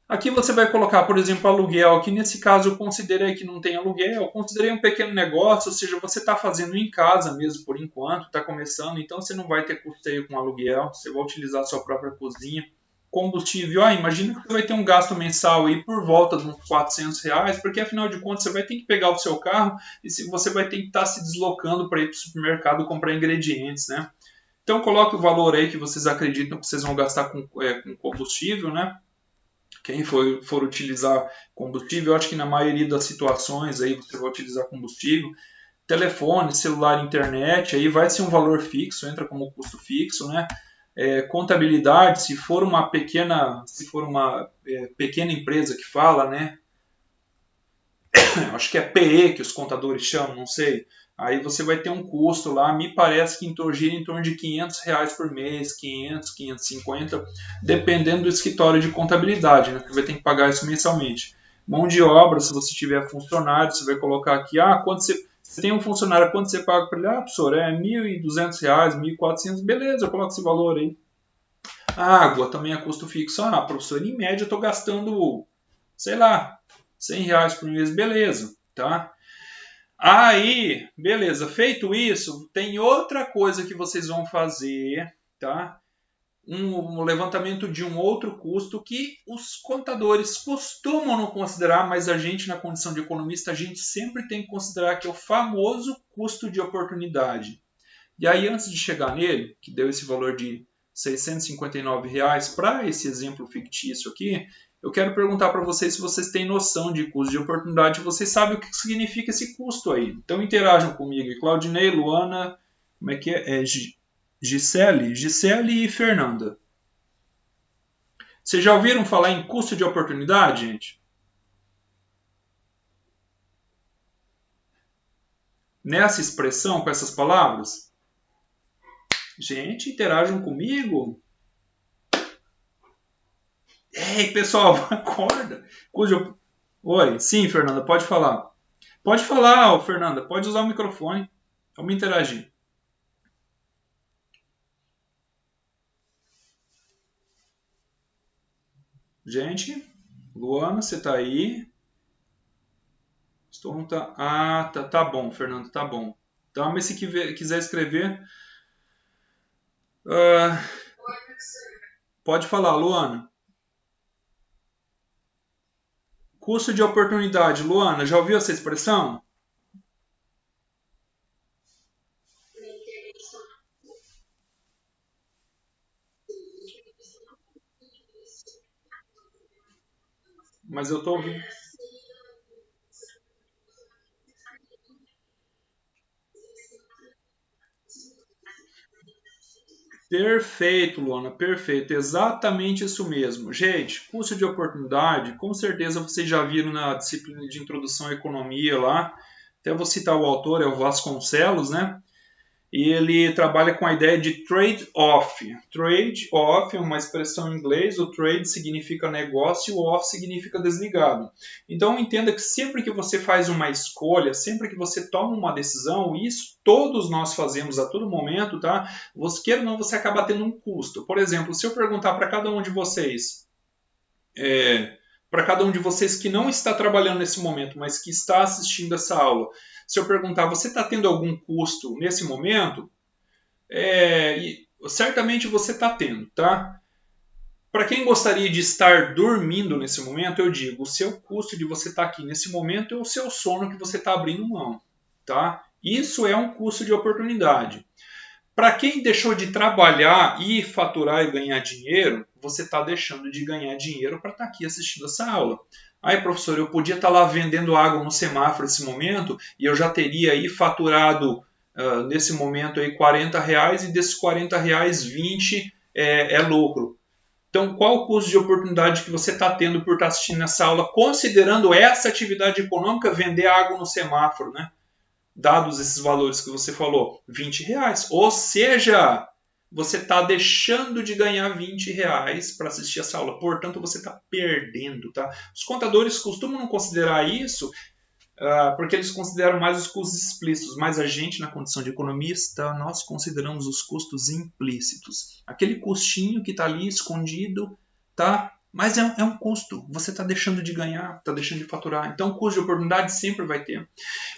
Aqui você vai colocar, por exemplo, aluguel. Aqui nesse caso eu considerei que não tem aluguel, eu considerei um pequeno negócio, ou seja, você está fazendo em casa mesmo por enquanto, está começando, então você não vai ter custeio com aluguel, você vai utilizar a sua própria cozinha. Combustível, imagina que você vai ter um gasto mensal aí por volta de uns R$ 400, porque afinal de contas você vai ter que pegar o seu carro e você vai ter que estar se deslocando para ir para o supermercado comprar ingredientes, né? Então coloque o valor aí que vocês acreditam que vocês vão gastar com combustível, né? Quem for utilizar combustível, eu acho que na maioria das situações aí você vai utilizar combustível. Telefone, celular, internet, aí vai ser um valor fixo, entra como custo fixo, né? Contabilidade, se for uma pequena empresa que fala, né? Acho que é PE que os contadores chamam, não sei. Aí você vai ter um custo lá, me parece que gira em torno de R$ 500 por mês, 500, 550, dependendo do escritório de contabilidade, né? Você vai ter que pagar isso mensalmente. Mão de obra, se você tiver funcionário, você vai colocar aqui, quando você tem um funcionário, quanto você paga para ele? Professor, é R$ 1.200, R$ 1.400, beleza, eu coloco esse valor aí. A água também é custo fixo. Professor, em média eu estou gastando, sei lá, R$ 100 por mês, beleza, tá? Aí, beleza, feito isso, tem outra coisa que vocês vão fazer, tá? Um levantamento de um outro custo que os contadores costumam não considerar, mas a gente, na condição de economista, a gente sempre tem que considerar que é o famoso custo de oportunidade. E aí, antes de chegar nele, que deu esse valor de R$ 659 para esse exemplo fictício aqui, eu quero perguntar para vocês se vocês têm noção de custo de oportunidade, vocês sabem o que significa esse custo aí. Então interajam comigo. Claudinei, Luana, como é que é? Gisele e Fernanda. Vocês já ouviram falar em custo de oportunidade, gente? Nessa expressão, com essas palavras? Gente, interajam comigo. Ei, pessoal, acorda. Oi, sim, Fernanda, pode falar. Pode falar, Fernanda, pode usar o microfone. Vamos interagir. Gente, Luana, você tá aí? Estou tá. Tá bom, Fernanda, tá bom. Então, mas se quiser escrever. Pode falar, Luana. Custo de oportunidade. Luana, já ouviu essa expressão? Mas eu estou ouvindo. Perfeito, Luana, perfeito. Exatamente isso mesmo. Gente, custo de oportunidade, com certeza vocês já viram na disciplina de introdução à economia lá. Até vou citar o autor, é o Vasconcelos, né? E ele trabalha com a ideia de trade-off. Trade-off é uma expressão em inglês, o trade significa negócio e o off significa desligado. Então entenda que sempre que você faz uma escolha, sempre que você toma uma decisão, isso todos nós fazemos a todo momento, tá? Você queira ou não, você acaba tendo um custo. Por exemplo, se eu perguntar para cada um de vocês, que não está trabalhando nesse momento, mas que está assistindo essa aula, se eu perguntar, você está tendo algum custo nesse momento? Certamente você está tendo, tá? Para quem gostaria de estar dormindo nesse momento, eu digo, o seu custo de você estar aqui nesse momento é o seu sono que você está abrindo mão, tá? Isso é um custo de oportunidade. Para quem deixou de trabalhar e faturar e ganhar dinheiro, você está deixando de ganhar dinheiro para estar aqui assistindo essa aula. Aí, professor, eu podia estar lá vendendo água no semáforo nesse momento e eu já teria aí faturado nesse momento aí R$ 40 e desses R$ 40, 20 é lucro. Então, qual o custo de oportunidade que você está tendo por estar assistindo essa aula, considerando essa atividade econômica, vender água no semáforo, né? Dados esses valores que você falou, R$ 20. Ou seja, você está deixando de ganhar R$ 20 para assistir essa aula. Portanto, você está perdendo, tá? Os contadores costumam não considerar isso porque eles consideram mais os custos explícitos. Mas a gente, na condição de economista, nós consideramos os custos implícitos. Aquele custinho que está ali escondido, tá? Mas é um custo. Você está deixando de ganhar, está deixando de faturar. Então, o custo de oportunidade sempre vai ter.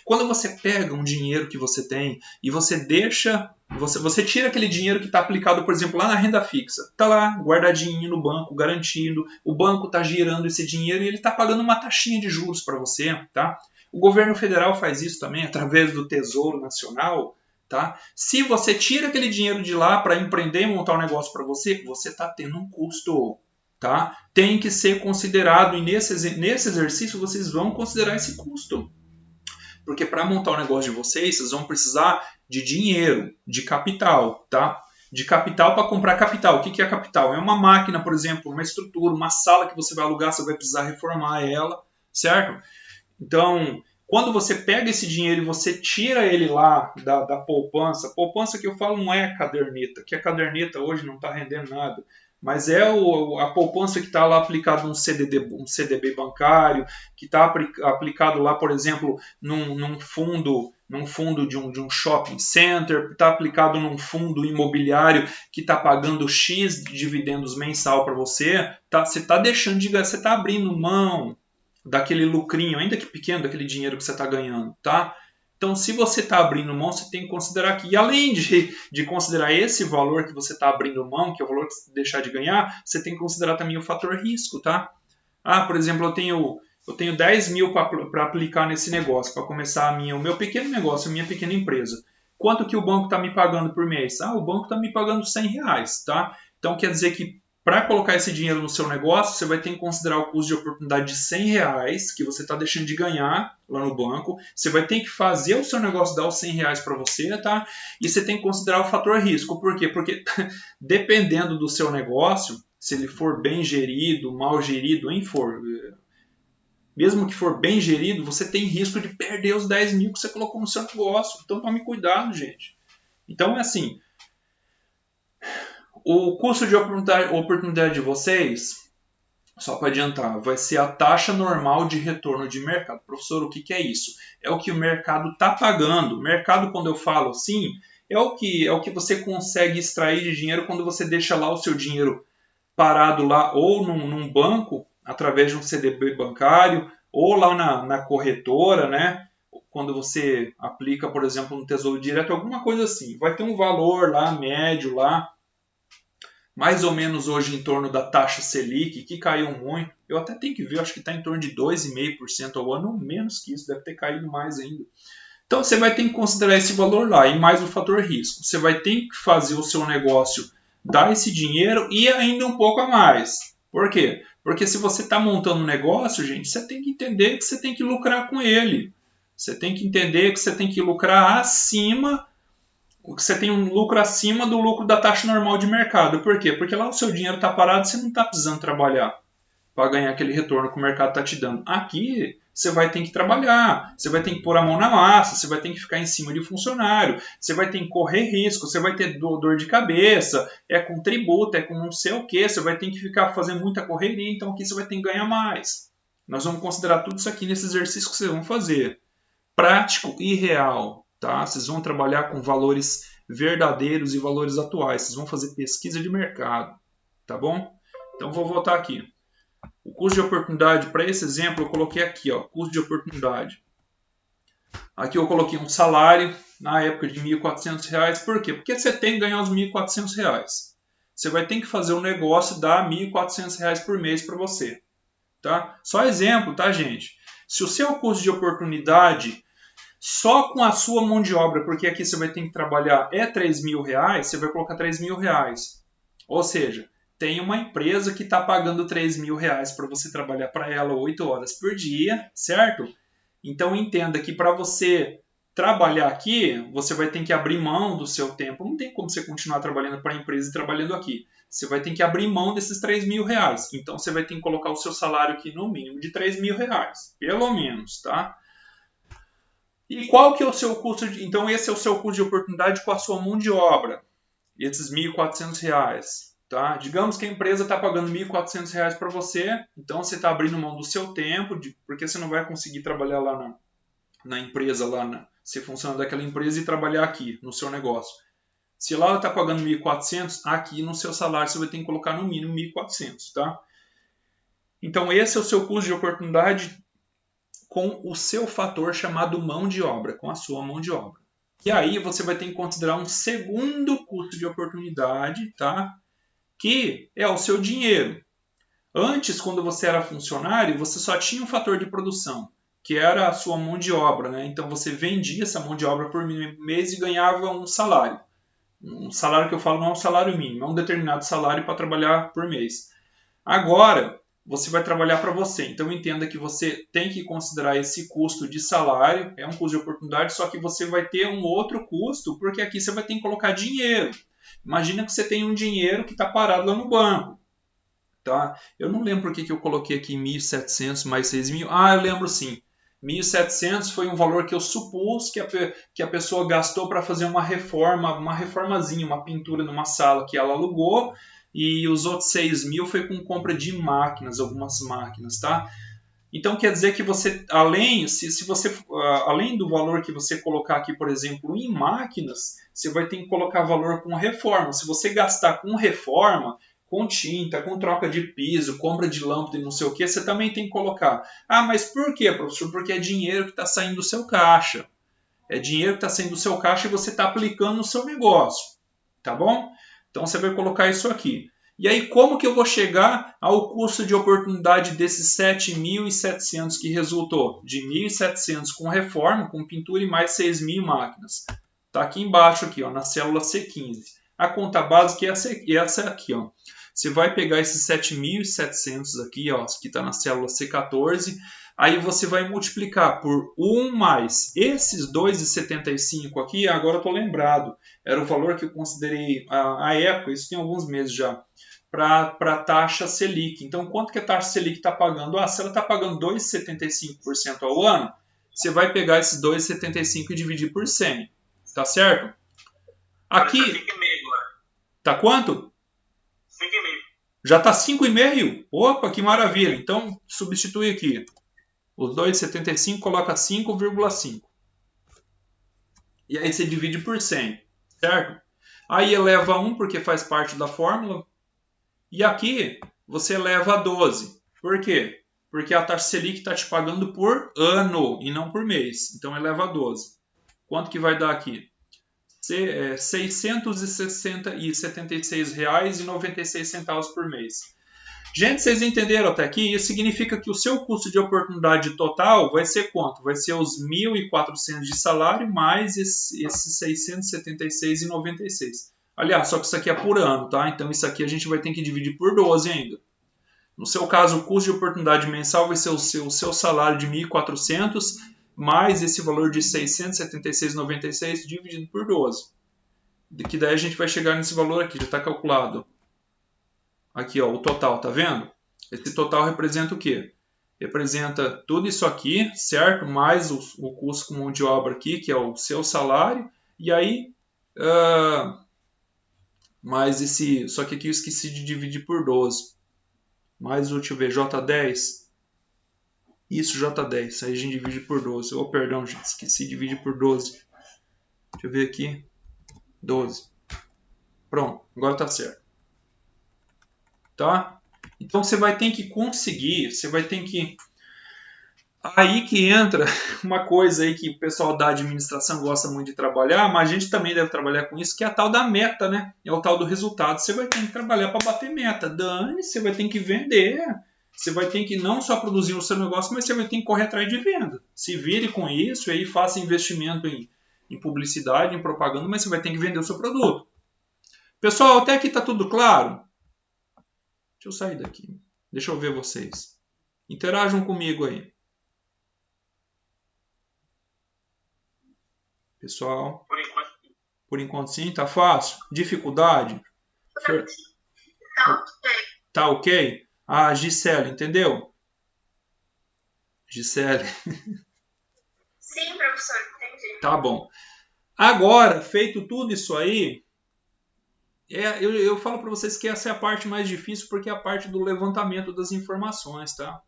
Quando você pega um dinheiro que você tem e você deixa, você tira aquele dinheiro que está aplicado, por exemplo, lá na renda fixa. Está lá, guardadinho no banco, garantido. O banco está girando esse dinheiro e ele está pagando uma taxinha de juros para você. Tá? O governo federal faz isso também através do Tesouro Nacional. Tá? Se você tira aquele dinheiro de lá para empreender e montar um negócio para você, você está tendo um custo. Tá? Tem que ser considerado, e nesse exercício vocês vão considerar esse custo. Porque para montar o negócio de vocês vão precisar de dinheiro, de capital. Tá? De capital para comprar capital. O que é capital? É uma máquina, por exemplo, uma estrutura, uma sala que você vai alugar, você vai precisar reformar ela, certo? Então, quando você pega esse dinheiro e você tira ele lá da poupança, poupança que eu falo não é caderneta, que a caderneta hoje não está rendendo nada, mas é a poupança que está lá aplicado num CDB bancário, que está aplicado lá, por exemplo, num fundo de um shopping center, está aplicado num fundo imobiliário que está pagando X de dividendos mensal para você, você está deixando de ganhar, você está abrindo mão daquele lucrinho, ainda que pequeno, daquele dinheiro que você está ganhando, tá? Então, se você está abrindo mão, você tem que considerar que, e além de considerar esse valor que você está abrindo mão, que é o valor que você deixar de ganhar, você tem que considerar também o fator risco, tá? Por exemplo, eu tenho 10 mil para aplicar nesse negócio, para começar o meu pequeno negócio, a minha pequena empresa. Quanto que o banco está me pagando por mês? O banco está me pagando R$100, tá? Então, quer dizer que para colocar esse dinheiro no seu negócio, você vai ter que considerar o custo de oportunidade de R$100 que você está deixando de ganhar lá no banco. Você vai ter que fazer o seu negócio dar os R$100 para você, tá? E você tem que considerar o fator risco. Por quê? Porque dependendo do seu negócio, se ele for bem gerido, mal gerido, mesmo que for bem gerido, você tem risco de perder os 10 mil que você colocou no seu negócio. Então tome cuidado, gente. Então é assim, o custo de oportunidade de vocês, só para adiantar, vai ser a taxa normal de retorno de mercado. Professor, o que é isso? É o que o mercado está pagando. O mercado, quando eu falo assim, é o que você consegue extrair de dinheiro quando você deixa lá o seu dinheiro parado lá ou num banco, através de um CDB bancário, ou lá na corretora, né? Quando você aplica, por exemplo, no Tesouro Direto, alguma coisa assim. Vai ter um valor lá, médio lá, mais ou menos hoje em torno da taxa Selic, que caiu muito. Eu até tenho que ver, acho que está em torno de 2,5% ao ano, ou menos que isso, deve ter caído mais ainda. Então você vai ter que considerar esse valor lá, e mais o fator risco. Você vai ter que fazer o seu negócio dar esse dinheiro e ainda um pouco a mais. Por quê? Porque se você está montando um negócio, gente, você tem que entender que você tem que lucrar com ele. Você tem que entender que você tem que lucrar acima, que você tem um lucro acima do lucro da taxa normal de mercado. Por quê? Porque lá o seu dinheiro está parado, você não está precisando trabalhar para ganhar aquele retorno que o mercado está te dando. Aqui você vai ter que trabalhar, você vai ter que pôr a mão na massa, você vai ter que ficar em cima de funcionário, você vai ter que correr risco, você vai ter dor de cabeça, é com tributo, é com não sei o que, você vai ter que ficar fazendo muita correria, então aqui você vai ter que ganhar mais. Nós vamos considerar tudo isso aqui nesse exercício que vocês vão fazer. Prático e real. Tá? Vocês vão trabalhar com valores verdadeiros e valores atuais. Vocês vão fazer pesquisa de mercado. Tá bom? Então vou voltar aqui. O custo de oportunidade, para esse exemplo, eu coloquei aqui, ó, custo de oportunidade. Aqui eu coloquei um salário na época de R$ 1.400. Por quê? Porque você tem que ganhar os R$ 1.400. Você vai ter que fazer um negócio dar R$ 1.400 por mês para você. Tá? Só exemplo, tá, gente? Se o seu custo de oportunidade só com a sua mão de obra, porque aqui você vai ter que trabalhar, é R$3.000, você vai colocar R$3.000. Ou seja, tem uma empresa que está pagando R$3.000 para você trabalhar para ela 8 horas por dia, certo? Então entenda que para você trabalhar aqui, você vai ter que abrir mão do seu tempo. Não tem como você continuar trabalhando para a empresa e trabalhando aqui. Você vai ter que abrir mão desses R$3.000. Então você vai ter que colocar o seu salário aqui no mínimo de R$3.000. Pelo menos, tá? E qual que é o seu custo? Então esse é o seu custo de oportunidade com a sua mão de obra. Esses R$1.400. Tá? Digamos que a empresa está pagando R$1.400 para você. Então você está abrindo mão do seu tempo, porque você não vai conseguir trabalhar lá na empresa, ser funcionário daquela empresa e trabalhar aqui no seu negócio. Se lá está pagando R$1.400, aqui no seu salário você vai ter que colocar no mínimo R$1.400. Tá? Então esse é o seu custo de oportunidade com o seu fator chamado mão de obra, com a sua mão de obra. E aí você vai ter que considerar um segundo custo de oportunidade, tá? Que é o seu dinheiro. Antes, quando você era funcionário, você só tinha um fator de produção, que era a sua mão de obra, né? Então você vendia essa mão de obra por mês e ganhava um salário. Um salário que eu falo não é um salário mínimo, é um determinado salário para trabalhar por mês. Agora, você vai trabalhar para você. Então entenda que você tem que considerar esse custo de salário, é um custo de oportunidade, só que você vai ter um outro custo, porque aqui você vai ter que colocar dinheiro. Imagina que você tem um dinheiro que está parado lá no banco. Tá? Eu não lembro porque que eu coloquei aqui 1.700 mais 6.000. Ah, eu lembro sim. 1.700 foi um valor que eu supus que a pessoa gastou para fazer uma reforma, uma reformazinha, uma pintura numa sala que ela alugou, e os outros 6.000 foi com compra de máquinas, algumas máquinas, tá? Então quer dizer que você, além do valor que você colocar aqui, por exemplo, em máquinas, você vai ter que colocar valor com reforma. Se você gastar com reforma, com tinta, com troca de piso, compra de lâmpada e não sei o que, você também tem que colocar. Ah, mas por quê, professor? Porque é dinheiro que está saindo do seu caixa. É dinheiro que está saindo do seu caixa e você está aplicando no seu negócio. Tá bom? Então você vai colocar isso aqui. E aí como que eu vou chegar ao custo de oportunidade desses 7.700 que resultou? De 1.700 com reforma, com pintura e mais 6.000 máquinas. Está aqui embaixo, aqui, ó, na célula C15. A conta básica é essa aqui. Ó. Você vai pegar esses 7.700 aqui, ó, que está na célula C14, aí você vai multiplicar por 1 mais esses 2,75 aqui, agora eu estou lembrado, era o valor que eu considerei à época, isso tem alguns meses já, para a taxa Selic. Então, quanto que a taxa Selic está pagando? Ah, se ela está pagando 2,75% ao ano, você vai pegar esses 2,75 e dividir por 100, tá certo? Aqui, tá quanto? 5,5. Já está 5,5? Opa, que maravilha. Então, substitui aqui. Os 2,75 coloca 5,5. E aí você divide por 100, certo? Aí eleva 1 porque faz parte da fórmula. E aqui você eleva a 12. Por quê? Porque a taxa Selic está te pagando por ano e não por mês. Então eleva a 12. Quanto que vai dar aqui? R$ 676,96 por mês. Gente, vocês entenderam até aqui? Isso significa que o seu custo de oportunidade total vai ser quanto? Vai ser os 1.400 de salário mais esses 676,96. Aliás, só que isso aqui é por ano, tá? Então isso aqui a gente vai ter que dividir por 12 ainda. No seu caso, o custo de oportunidade mensal vai ser o seu salário de 1.400 mais esse valor de 676,96 dividido por 12. Que daí a gente vai chegar nesse valor aqui, já está calculado. Aqui, ó, o total, tá vendo? Esse total representa o quê? Representa tudo isso aqui, certo? Mais o custo com mão de obra aqui, que é o seu salário. E aí, mais esse... Só que aqui eu esqueci de dividir por 12. Mais o, deixa eu ver, J10. Isso, J10. Aí a gente divide por 12. Oh, perdão, gente, esqueci de dividir por 12. Deixa eu ver aqui. 12. Pronto, agora tá certo. Tá? Então você vai ter que conseguir, você vai ter que... Aí que entra uma coisa aí que o pessoal da administração gosta muito de trabalhar, mas a gente também deve trabalhar com isso, que é a tal da meta, né? É o tal do resultado. Você vai ter que trabalhar para bater meta. Dane, você vai ter que vender. Você vai ter que não só produzir o seu negócio, mas você vai ter que correr atrás de venda. Se vire com isso e aí faça investimento em publicidade, em propaganda, mas você vai ter que vender o seu produto. Pessoal, até aqui está tudo claro? Deixa eu sair daqui. Deixa eu ver vocês. Interajam comigo aí. Pessoal. Por enquanto sim, tá fácil. Dificuldade? Tá ok? Ah, Gisele, entendeu? Gisele. Sim, professor, entendi. Tá bom. Agora, feito tudo isso aí, eu falo para vocês que essa é a parte mais difícil porque é a parte do levantamento das informações, tá?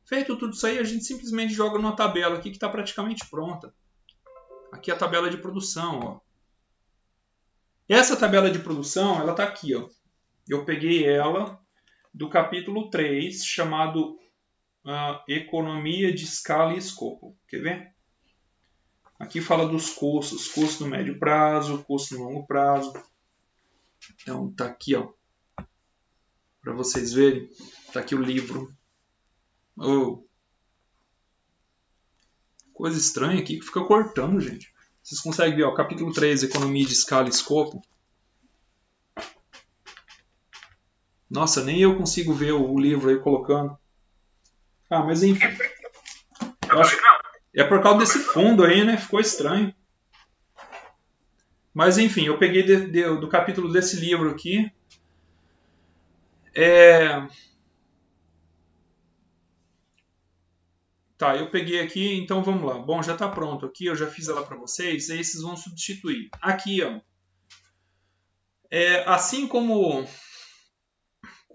Feito tudo isso aí, a gente simplesmente joga numa tabela aqui que está praticamente pronta. Aqui é a tabela de produção, ó. Essa tabela de produção, ela está aqui, ó. Eu peguei ela, do capítulo 3, chamado Economia de Escala e Escopo. Quer ver? Aqui fala dos custos, custo no médio prazo, custo no longo prazo. Então tá aqui, ó, para vocês verem, tá aqui o livro. Coisa estranha aqui que fica cortando, gente. Vocês conseguem ver, ó, capítulo 3, Economia de Escala e Escopo. Nossa, nem eu consigo ver o livro aí colocando. Ah, mas enfim. Eu acho que é por causa desse fundo aí, né? Ficou estranho. Mas enfim, eu peguei do capítulo desse livro aqui. Tá, eu peguei aqui, então vamos lá. Bom, já está pronto aqui, eu já fiz ela para vocês, aí vocês vão substituir. Aqui, ó. Assim como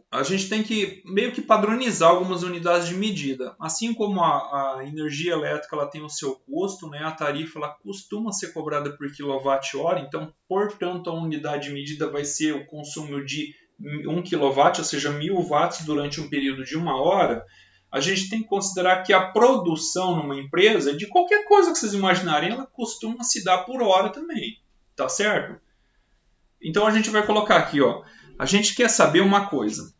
a gente tem que meio que padronizar algumas unidades de medida. Assim como a energia elétrica ela tem o seu custo, né? A tarifa ela costuma ser cobrada por quilowatt-hora, então, portanto, a unidade de medida vai ser o consumo de 1 kW, ou seja, 1000 watts durante um período de 1 hora. A gente tem que considerar que a produção numa empresa, de qualquer coisa que vocês imaginarem, ela costuma se dar por hora também, tá certo? Então a gente vai colocar aqui, ó, a gente quer saber uma coisa.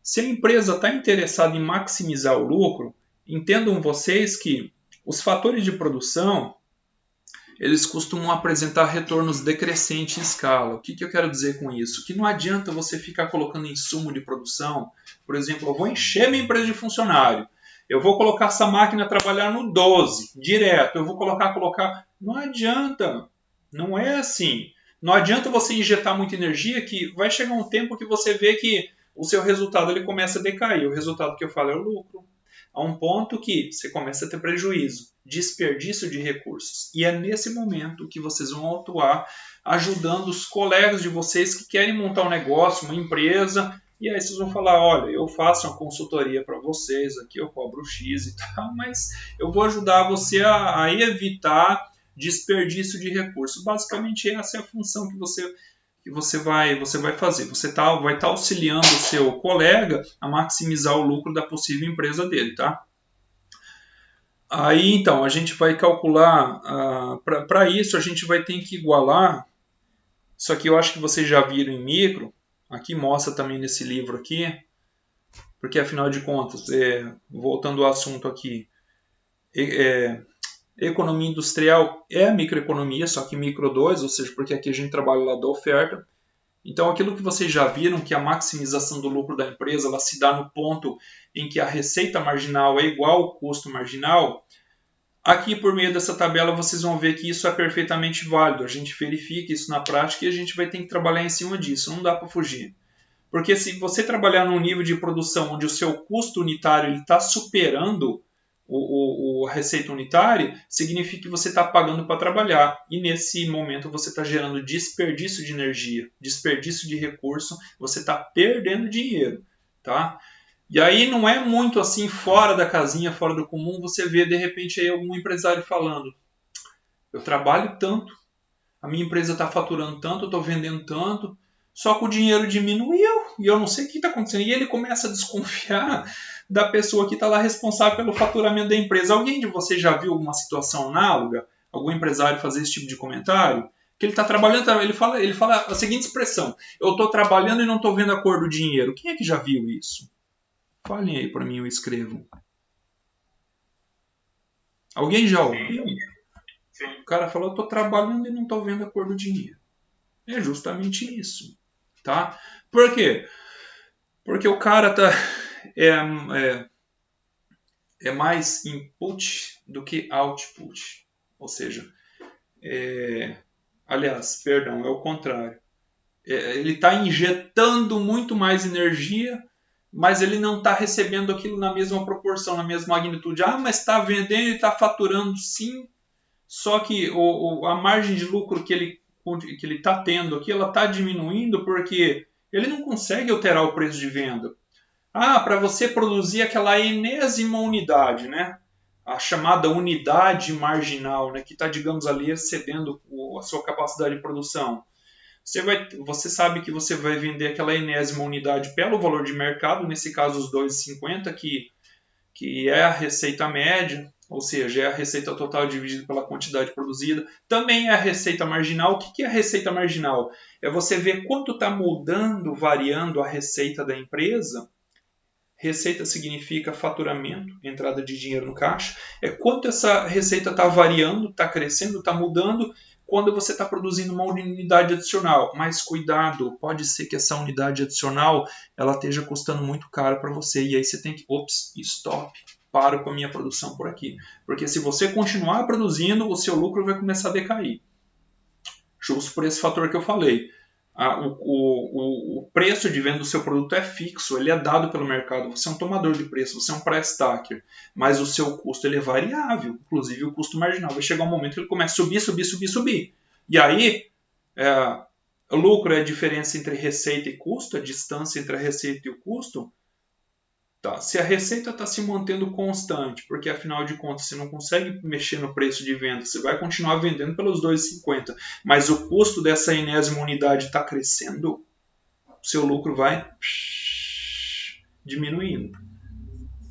Se a empresa está interessada em maximizar o lucro, entendam vocês que os fatores de produção, eles costumam apresentar retornos decrescentes em escala. O que eu quero dizer com isso? Que não adianta você ficar colocando insumo de produção. Por exemplo, eu vou encher minha empresa de funcionário. Eu vou colocar essa máquina a trabalhar no 12, direto. Eu vou colocar. Não adianta. Não é assim. Não adianta você injetar muita energia que vai chegar um tempo que você vê que o seu resultado ele começa a decair. O resultado que eu falo é o lucro. A um ponto que você começa a ter prejuízo, desperdício de recursos. E é nesse momento que vocês vão atuar ajudando os colegas de vocês que querem montar um negócio, uma empresa, e aí vocês vão falar, olha, eu faço uma consultoria para vocês, aqui eu cobro X e tal, mas eu vou ajudar você a evitar desperdício de recursos. Basicamente essa é a função que você vai fazer. Você vai estar auxiliando o seu colega a maximizar o lucro da possível empresa dele, tá? Aí, então, a gente vai calcular, para isso a gente vai ter que igualar, isso aqui eu acho que vocês já viram em micro, aqui mostra também nesse livro aqui, porque afinal de contas, voltando ao assunto aqui, economia industrial é a microeconomia, só que micro 2, ou seja, porque aqui a gente trabalha lá da oferta. Então, aquilo que vocês já viram, que a maximização do lucro da empresa ela se dá no ponto em que a receita marginal é igual ao custo marginal, aqui por meio dessa tabela vocês vão ver que isso é perfeitamente válido. A gente verifica isso na prática e a gente vai ter que trabalhar em cima disso, não dá para fugir. Porque se você trabalhar num nível de produção onde o seu custo unitário está superando a receita unitária, significa que você está pagando para trabalhar. E nesse momento você está gerando desperdício de energia, desperdício de recurso, você está perdendo dinheiro. Tá? E aí não é muito assim fora da casinha, fora do comum, você vê de repente aí algum empresário falando, eu trabalho tanto, a minha empresa está faturando tanto, eu estou vendendo tanto, só que o dinheiro diminuiu e eu não sei o que está acontecendo. E ele começa a desconfiar da pessoa que está lá responsável pelo faturamento da empresa. Alguém de vocês já viu alguma situação análoga? Algum empresário fazer esse tipo de comentário? Que ele está trabalhando, ele fala a seguinte expressão, eu estou trabalhando e não estou vendo a cor do dinheiro. Quem é que já viu isso? Falem aí para mim, eu escrevo. Alguém já ouviu? Sim. O cara falou, eu estou trabalhando e não estou vendo a cor do dinheiro. É justamente isso. Tá? Por quê? Porque o cara é mais input do que output. Ou seja, aliás, perdão, é o contrário. Ele está injetando muito mais energia, mas ele não está recebendo aquilo na mesma proporção, na mesma magnitude. Ah, mas está vendendo e está faturando sim, só que a margem de lucro que ele está tendo aqui, ela está diminuindo porque ele não consegue alterar o preço de venda. Ah, para você produzir aquela enésima unidade, né? A chamada unidade marginal, né? Que está, digamos ali, excedendo a sua capacidade de produção. Você sabe que você vai vender aquela enésima unidade pelo valor de mercado, nesse caso os 2,50, que é a receita média, ou seja, é a receita total dividida pela quantidade produzida. Também é a receita marginal. O que é a receita marginal? É você ver quanto está mudando, variando a receita da empresa. Receita significa faturamento, entrada de dinheiro no caixa. É quanto essa receita está variando, está crescendo, está mudando quando você está produzindo uma unidade adicional. Mas cuidado, pode ser que essa unidade adicional ela esteja custando muito caro para você. E aí você tem que, stop, paro com a minha produção por aqui. Porque se você continuar produzindo, o seu lucro vai começar a decair. Justo por esse fator que eu falei. O preço de venda do seu produto é fixo, ele é dado pelo mercado. Você é um tomador de preço, você é um price taker, mas o seu custo ele é variável, inclusive o custo marginal. Vai chegar um momento que ele começa a subir. E aí, o lucro é a diferença entre receita e custo, a distância entre a receita e o custo. Tá. Se a receita está se mantendo constante, porque afinal de contas você não consegue mexer no preço de venda, você vai continuar vendendo pelos 2,50, mas o custo dessa enésima unidade está crescendo, seu lucro vai diminuindo.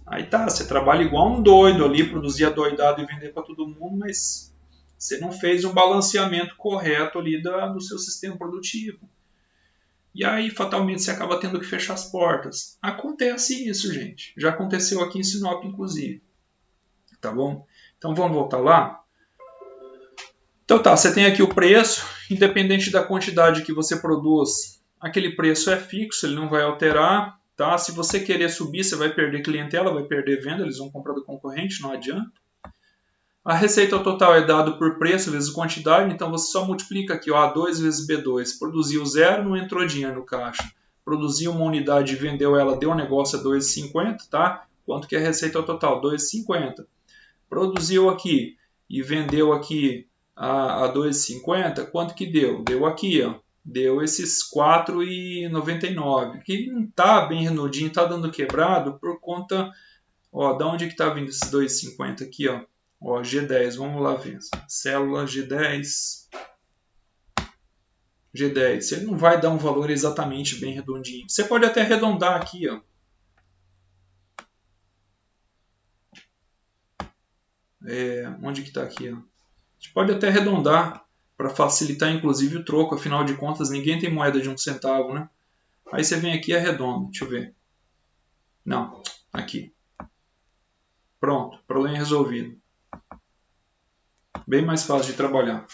Aí tá, você trabalha igual um doido ali, produzir adoidado e vender para todo mundo, mas você não fez um balanceamento correto ali do seu sistema produtivo. E aí, fatalmente, você acaba tendo que fechar as portas. Acontece isso, gente. Já aconteceu aqui em Sinop, inclusive. Tá bom? Então, vamos voltar lá. Então, tá. Você tem aqui o preço. Independente da quantidade que você produz, aquele preço é fixo. Ele não vai alterar. Tá? Se você querer subir, você vai perder clientela, vai perder venda. Eles vão comprar do concorrente, não adianta. A receita total é dado por preço vezes quantidade, então você só multiplica aqui, ó, A2 vezes B2. Produziu 0, não entrou dinheiro no caixa. Produziu uma unidade e vendeu ela, deu um negócio a 2,50, tá? Quanto que é a receita total? 2,50. Produziu aqui e vendeu aqui a 2,50, quanto que deu? Deu aqui, ó. Deu esses 4,99. Que não tá bem redondinho, tá dando quebrado por conta, ó, da onde que tá vindo esses 2,50 aqui, ó. Ó, G10, vamos lá ver. Célula G10. G10. Ele não vai dar um valor exatamente bem redondinho. Você pode até arredondar aqui, ó. Onde que está aqui, ó? A gente pode até arredondar para facilitar, inclusive, o troco. Afinal de contas, ninguém tem moeda de 1 centavo, né? Aí você vem aqui e arredonda. Deixa eu ver. Não, aqui. Pronto, problema resolvido. Bem mais fácil de trabalhar.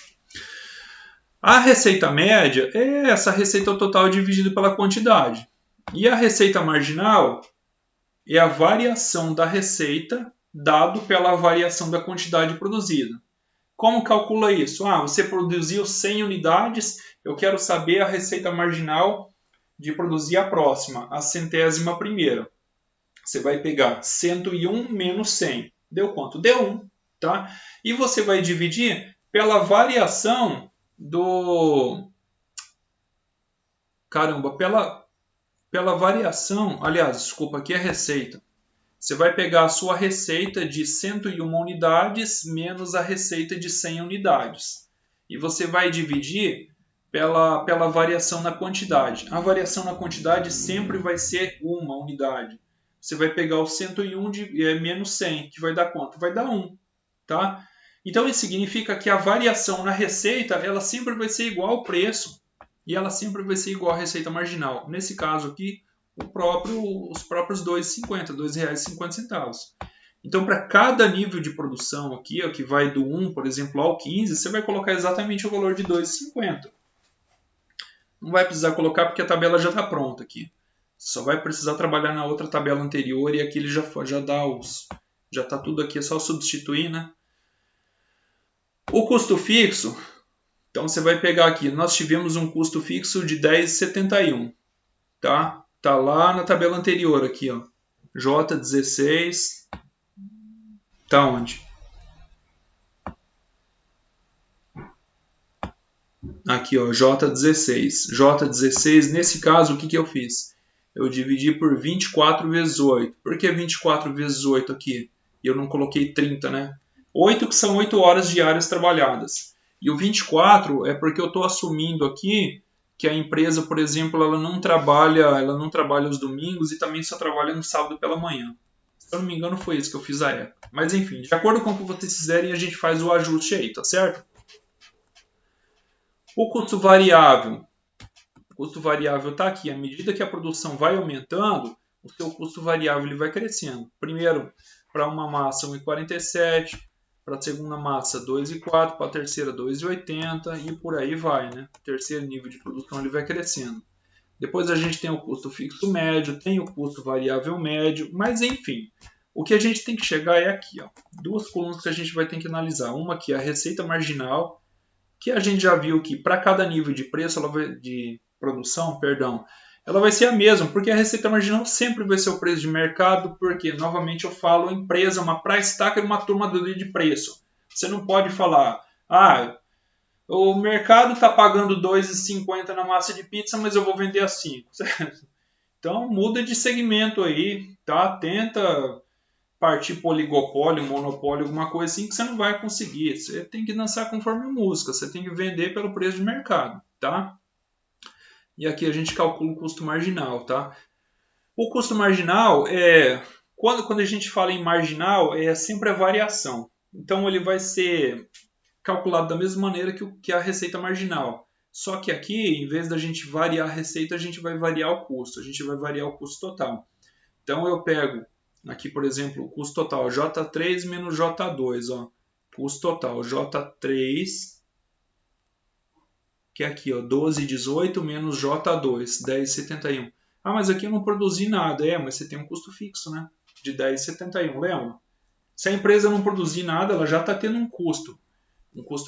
A receita média é essa receita total dividida pela quantidade. E a receita marginal é a variação da receita dado pela variação da quantidade produzida. Como calcula isso? Você produziu 100 unidades, eu quero saber a receita marginal de produzir a próxima, a 100ª. Você vai pegar 101 menos 100. Deu quanto? Deu 1. Tá? E você vai dividir pela variação do... pela variação... Aliás, desculpa, aqui é receita. Você vai pegar a sua receita de 101 unidades menos a receita de 100 unidades. E você vai dividir pela variação na quantidade. A variação na quantidade sempre vai ser uma unidade. Você vai pegar o 101 menos 100, que vai dar quanto? Vai dar 1. Tá? Então isso significa que a variação na receita ela sempre vai ser igual ao preço e ela sempre vai ser igual à receita marginal. Nesse caso aqui, os próprios R$ 2,50. Então para cada nível de produção aqui, ó, que vai do 1, por exemplo, ao 15, você vai colocar exatamente o valor de R$ 2,50. Não vai precisar colocar porque a tabela já está pronta aqui. Só vai precisar trabalhar na outra tabela anterior e aqui ele já dá os... Já está tudo aqui, é só substituir, né? O custo fixo, então você vai pegar aqui, nós tivemos um custo fixo de 10,71, tá? Tá lá na tabela anterior aqui, ó. J16, tá onde? Aqui, ó, J16. J16, nesse caso, o que eu fiz? Eu dividi por 24 vezes 8. Por que 24 vezes 8 aqui? E eu não coloquei 30, né? 8 que são 8 horas diárias trabalhadas. E o 24 é porque eu estou assumindo aqui que a empresa, por exemplo, ela não trabalha os domingos e também só trabalha no sábado pela manhã. Se eu não me engano, foi isso que eu fiz à época. Mas enfim, de acordo com o que vocês fizerem, a gente faz o ajuste aí, tá certo? O custo variável. O custo variável está aqui. À medida que a produção vai aumentando, o seu custo variável ele vai crescendo. Primeiro, para uma massa 1,47, para a segunda massa 2,4, para a terceira 2,80 e por aí vai, né? O terceiro nível de produção ele vai crescendo. Depois a gente tem o custo fixo médio, tem o custo variável médio, mas enfim, o que a gente tem que chegar é aqui, ó, duas colunas que a gente vai ter que analisar. Uma aqui é a receita marginal, que a gente já viu que para cada nível de preço, de produção, ela vai ser a mesma, porque a receita marginal sempre vai ser o preço de mercado, porque, novamente eu falo, empresa, uma price tag é uma turma de preço. Você não pode falar, o mercado está pagando R$ 2,50 na massa de pizza, mas eu vou vender a 5. Então muda de segmento aí, tá? Tenta partir para oligopólio, monopólio, alguma coisa assim que você não vai conseguir. Você tem que dançar conforme música, você tem que vender pelo preço de mercado, tá? E aqui a gente calcula o custo marginal, tá? O custo marginal quando a gente fala em marginal, é sempre a variação. Então ele vai ser calculado da mesma maneira que a receita marginal. Só que aqui, em vez da gente variar a receita, a gente vai variar o custo. A gente vai variar o custo total. Então eu pego aqui, por exemplo, o custo total J3 menos J2. Ó. Custo total J3, que é aqui, ó, 12,18 menos J2, 10,71. Mas aqui eu não produzi nada. Mas você tem um custo fixo, né? De 10,71, lembra? Se a empresa não produzir nada, ela já está tendo um custo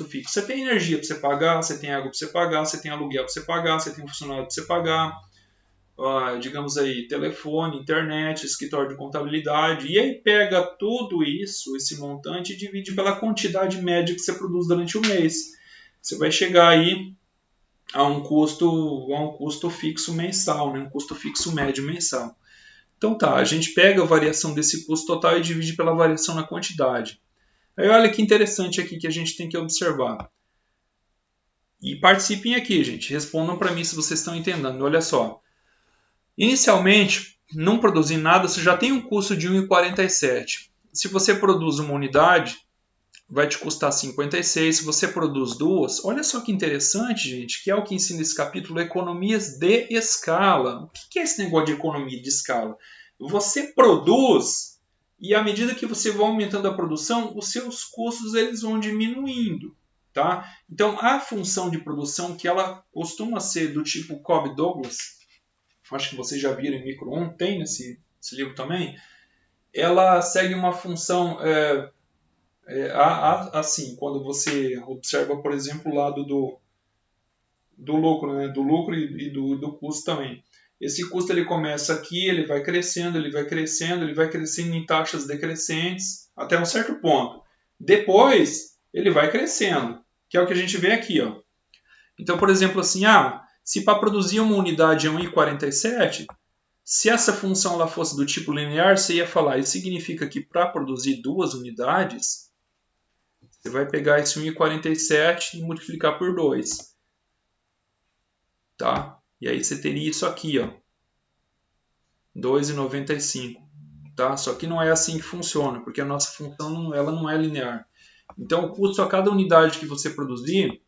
fixo. Você tem energia para você pagar, você tem água para você pagar, você tem aluguel para você pagar, você tem um funcionário para você pagar, digamos aí, telefone, internet, escritório de contabilidade, e aí pega tudo isso, esse montante, e divide pela quantidade média que você produz durante o mês. Você vai chegar aí a um custo fixo mensal, né? Um custo fixo médio mensal. Então tá, a gente pega a variação desse custo total e divide pela variação na quantidade. Aí olha que interessante aqui que a gente tem que observar. E participem aqui, gente. Respondam para mim se vocês estão entendendo. Olha só. Inicialmente, não produzir nada, você já tem um custo de 1,47. Se você produz uma unidade, vai te custar 56. Se você produz duas, olha só que interessante, gente, que é o que ensina esse capítulo, economias de escala. O que é esse negócio de economia de escala? Você produz... E à medida que você vai aumentando a produção, os seus custos eles vão diminuindo. Tá? Então, a função de produção, que ela costuma ser do tipo Cobb-Douglas, acho que vocês já viram em Micro 1, tem nesse livro também, ela segue uma função assim, quando você observa, por exemplo, o lado do lucro, né? Do lucro e do custo também. Esse custo ele começa aqui, ele vai crescendo, ele vai crescendo, ele vai crescendo em taxas decrescentes até um certo ponto. Depois, ele vai crescendo, que é o que a gente vê aqui. Ó. Então, por exemplo, assim, se para produzir uma unidade é 1,47, se essa função ela fosse do tipo linear, você ia falar, isso significa que para produzir duas unidades, você vai pegar esse 1,47 e multiplicar por 2. Tá? E aí você teria isso aqui, ó, 2,95. Tá? Só que não é assim que funciona, porque a nossa função ela não é linear. Então o custo a cada unidade que você produzir,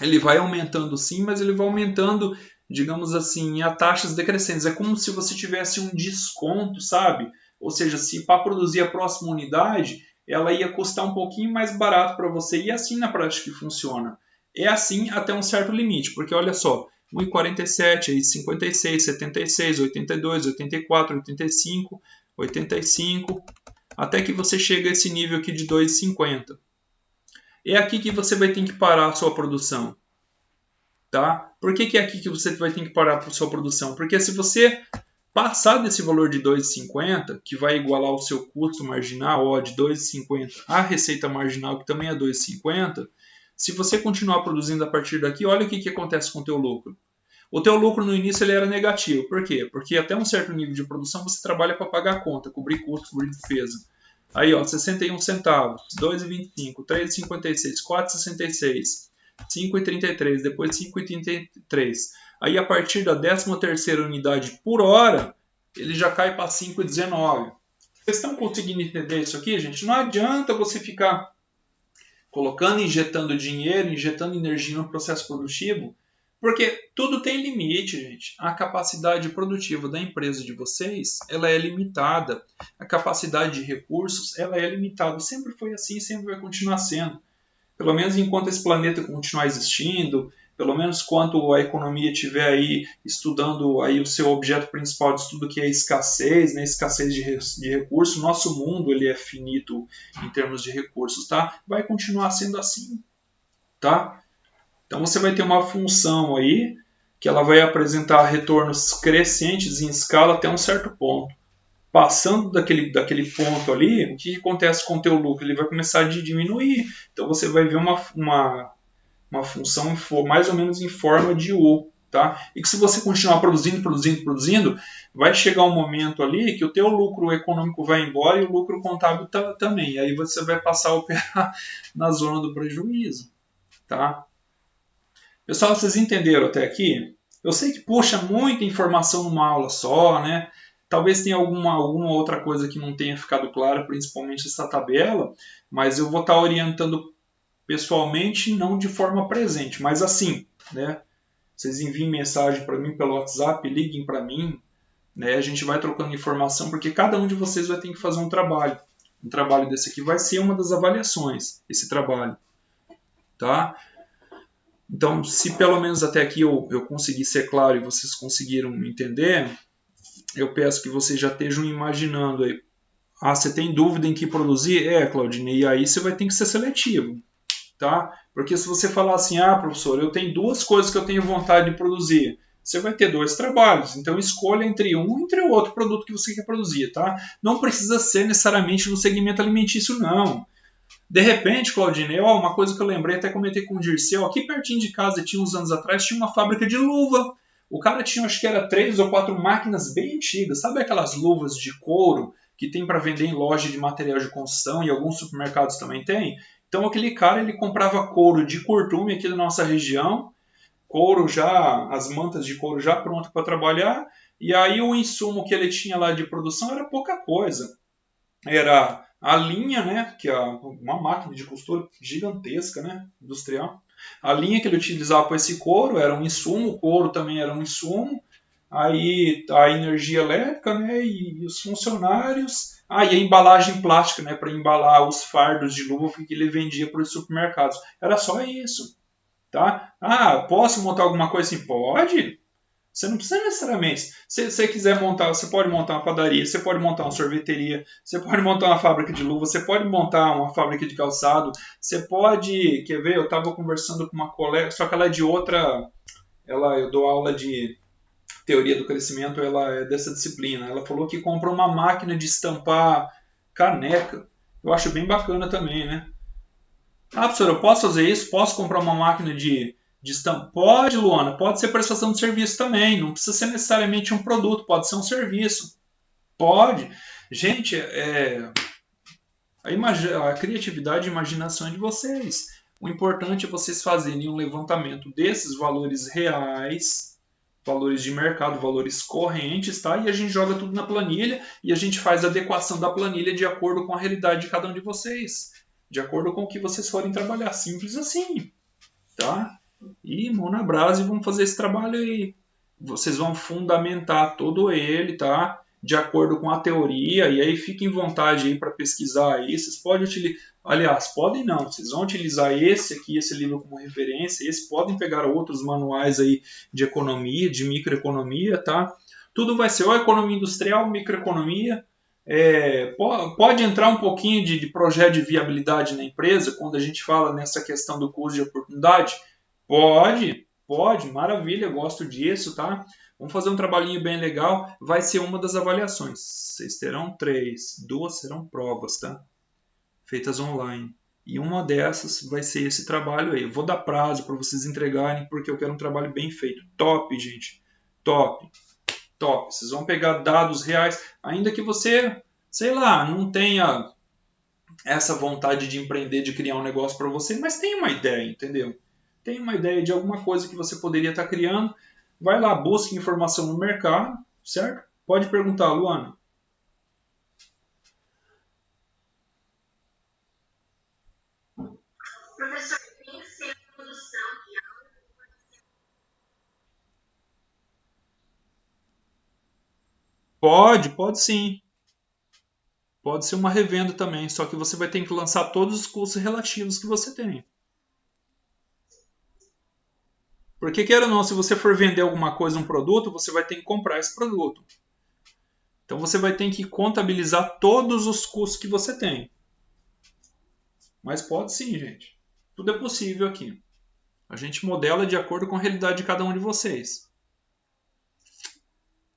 ele vai aumentando sim, mas ele vai aumentando, digamos assim, a taxas decrescentes. É como se você tivesse um desconto, sabe? Ou seja, se para produzir a próxima unidade, ela ia custar um pouquinho mais barato para você. E assim na prática que funciona. É assim até um certo limite, porque olha só, 1,47, 56, 76, 82, 84, 85, 85, até que você chega a esse nível aqui de 2,50. É aqui que você vai ter que parar a sua produção. Tá? Por que é aqui que você vai ter que parar a sua produção? Porque se você passar desse valor de 2,50, que vai igualar o seu custo marginal de 2,50, a receita marginal, que também é 2,50, se você continuar produzindo a partir daqui, olha o que acontece com o teu lucro. O teu lucro no início ele era negativo. Por quê? Porque até um certo nível de produção você trabalha para pagar a conta, cobrir custo, cobrir despesa. Aí, ó, 61 centavos, 2,25, 3,56, 4,66. 5,33, depois 5,33. Aí a partir da 13ª unidade por hora, ele já cai para 5,19. Vocês estão conseguindo entender isso aqui, gente? Não adianta você ficar colocando, injetando dinheiro, injetando energia no processo produtivo, porque tudo tem limite, gente. A capacidade produtiva da empresa de vocês, ela é limitada. A capacidade de recursos, ela é limitada. Sempre foi assim, sempre vai continuar sendo. Pelo menos enquanto esse planeta continuar existindo, pelo menos enquanto a economia estiver aí estudando aí o seu objeto principal de estudo, que é a escassez, né? Escassez de recursos. Nosso mundo ele é finito em termos de recursos, tá? Vai continuar sendo assim, tá? Então você vai ter uma função aí que ela vai apresentar retornos crescentes em escala até um certo ponto. Passando daquele ponto ali, o que acontece com o teu lucro? Ele vai começar a diminuir. Então você vai ver uma função mais ou menos em forma de U. Tá? E que se você continuar produzindo, vai chegar um momento ali que o teu lucro econômico vai embora e o lucro contábil também. Aí você vai passar a operar na zona do prejuízo. Tá? Pessoal, vocês entenderam até aqui? Eu sei que puxa muita informação numa aula só, né? Talvez tenha alguma outra coisa que não tenha ficado clara, principalmente essa tabela, mas eu vou estar orientando pessoalmente, não de forma presente, mas assim, né? Vocês enviem mensagem para mim pelo WhatsApp, liguem para mim, né? A gente vai trocando informação, porque cada um de vocês vai ter que fazer um trabalho. Um trabalho desse aqui vai ser uma das avaliações, esse trabalho, tá? Então, se pelo menos até aqui eu consegui ser claro e vocês conseguiram entender, eu peço que vocês já estejam imaginando aí. Ah, você tem dúvida em que produzir? Claudine, e aí você vai ter que ser seletivo, tá? Porque se você falar assim, professor, eu tenho duas coisas que eu tenho vontade de produzir, você vai ter dois trabalhos, então escolha entre um e entre o outro produto que você quer produzir, tá? Não precisa ser necessariamente no segmento alimentício, não. De repente, Claudine, uma coisa que eu lembrei, até comentei com o Dirceu, aqui pertinho de casa, tinha uns anos atrás, tinha uma fábrica de luva. O cara tinha, acho que era 3 ou 4 máquinas bem antigas. Sabe aquelas luvas de couro que tem para vender em loja de material de construção e alguns supermercados também tem? Então aquele cara, ele comprava couro de curtume aqui da nossa região, couro já, as mantas de couro já prontas para trabalhar, e aí o insumo que ele tinha lá de produção era pouca coisa. Era a linha, né, que é uma máquina de costura gigantesca, né, industrial. A linha que ele utilizava para esse couro era um insumo, o couro também era um insumo, aí a energia elétrica, né, e os funcionários, e a embalagem plástica, né, para embalar os fardos de luva que ele vendia para os supermercados. Era só isso, tá? Posso montar alguma coisa assim? Pode. Você não precisa necessariamente. Se você quiser montar, você pode montar uma padaria, você pode montar uma sorveteria, você pode montar uma fábrica de luva, você pode montar uma fábrica de calçado, você pode, quer ver, eu estava conversando com uma colega, só que ela é de outra, eu dou aula de teoria do crescimento, ela é dessa disciplina. Ela falou que comprou uma máquina de estampar caneca. Eu acho bem bacana também, né? Professor, eu posso fazer isso? Posso comprar uma máquina de estampa? Pode, Luana. Pode ser prestação de serviço também. Não precisa ser necessariamente um produto. Pode ser um serviço. Pode. Gente, a criatividade e a imaginação é de vocês. O importante é vocês fazerem um levantamento desses valores reais, valores de mercado, valores correntes, tá? E a gente joga tudo na planilha e a gente faz a adequação da planilha de acordo com a realidade de cada um de vocês. De acordo com o que vocês forem trabalhar. Simples assim, tá? E mão na brasa e vamos fazer esse trabalho aí. Vocês vão fundamentar todo ele, tá? De acordo com a teoria. E aí fiquem à vontade aí para pesquisar aí. Vocês podem utilizar... Aliás, podem não. Vocês vão utilizar esse aqui, esse livro como referência. Esse podem pegar outros manuais aí de economia, de microeconomia, tá? Tudo vai ser ou economia industrial, microeconomia. Pode entrar um pouquinho de projeto de viabilidade na empresa, quando a gente fala nessa questão do custo de oportunidade? Pode, maravilha, gosto disso, tá? Vamos fazer um trabalhinho bem legal, vai ser uma das avaliações. Vocês terão 3, 2 serão provas, tá? Feitas online. E uma dessas vai ser esse trabalho aí. Eu vou dar prazo para vocês entregarem, porque eu quero um trabalho bem feito. Top, gente. Top. Vocês vão pegar dados reais, ainda que você, sei lá, não tenha essa vontade de empreender, de criar um negócio para você, mas tem uma ideia, entendeu? tem uma ideia de alguma coisa que você poderia estar criando, vai lá, busque informação no mercado, certo? Pode perguntar, Luana. Professor, tem que ser produção real? Pode sim. Pode ser uma revenda também, só que você vai ter que lançar todos os custos relativos que você tem. Porque, queira ou não, se você for vender alguma coisa, um produto, você vai ter que comprar esse produto. Então você vai ter que contabilizar todos os custos que você tem. Mas pode sim, gente. Tudo é possível aqui. A gente modela de acordo com a realidade de cada um de vocês.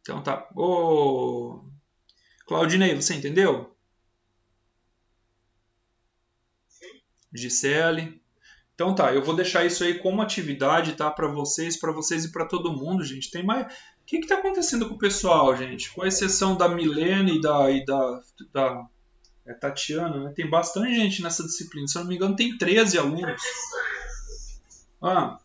Então tá. Ô, Claudinei, você entendeu? Gisele. Então tá, eu vou deixar isso aí como atividade, tá? Para vocês e para todo mundo, gente. Tem mais. O que está acontecendo com o pessoal, gente? Com exceção da Milene da Tatiana, né? Tem bastante gente nessa disciplina. Se eu não me engano, tem 13 alunos. Ah.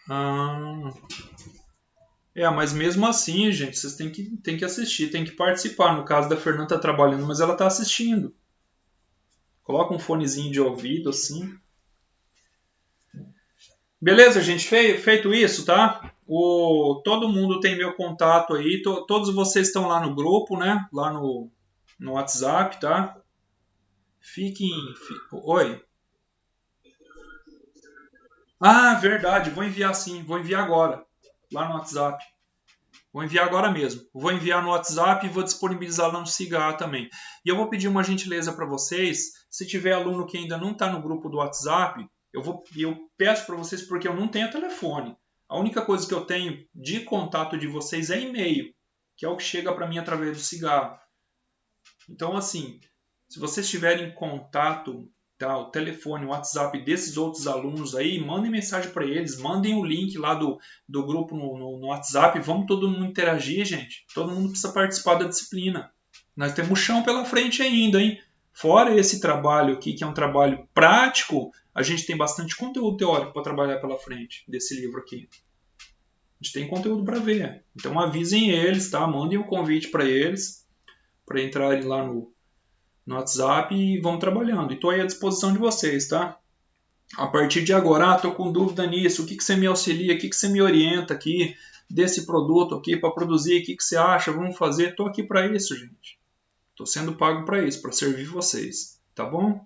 Ah. Mas mesmo assim, gente, vocês têm que assistir, têm que participar. No caso da Fernanda tá trabalhando, mas ela tá assistindo. Coloca um fonezinho de ouvido assim. Beleza, gente? Feito isso, tá? Todo mundo tem meu contato aí. Todos vocês estão lá no grupo, né? Lá no WhatsApp, tá? Oi. Ah, verdade. Vou enviar sim. Vou enviar agora. Lá no WhatsApp. Vou enviar agora mesmo. Vou enviar no WhatsApp e vou disponibilizar lá no Cigar também. E eu vou pedir uma gentileza para vocês. Se tiver aluno que ainda não está no grupo do WhatsApp, eu peço para vocês porque eu não tenho telefone. A única coisa que eu tenho de contato de vocês é e-mail, que é o que chega para mim através do cigarro. Então, assim, se vocês tiverem contato, tá, o telefone, o WhatsApp desses outros alunos aí, mandem mensagem para eles, mandem o link lá do grupo no WhatsApp, vamos todo mundo interagir, gente. Todo mundo precisa participar da disciplina. Nós temos chão pela frente ainda, hein? Fora esse trabalho aqui, que é um trabalho prático, a gente tem bastante conteúdo teórico para trabalhar pela frente desse livro aqui. A gente tem conteúdo para ver. Então avisem eles, tá? Mandem um convite para eles, para entrarem lá no WhatsApp e vamos trabalhando. E estou aí à disposição de vocês, tá? A partir de agora, estou com dúvida nisso, o que você me auxilia, o que você me orienta aqui desse produto aqui para produzir, o que você acha, vamos fazer. Estou aqui para isso, gente. Estou sendo pago para isso, para servir vocês, tá bom?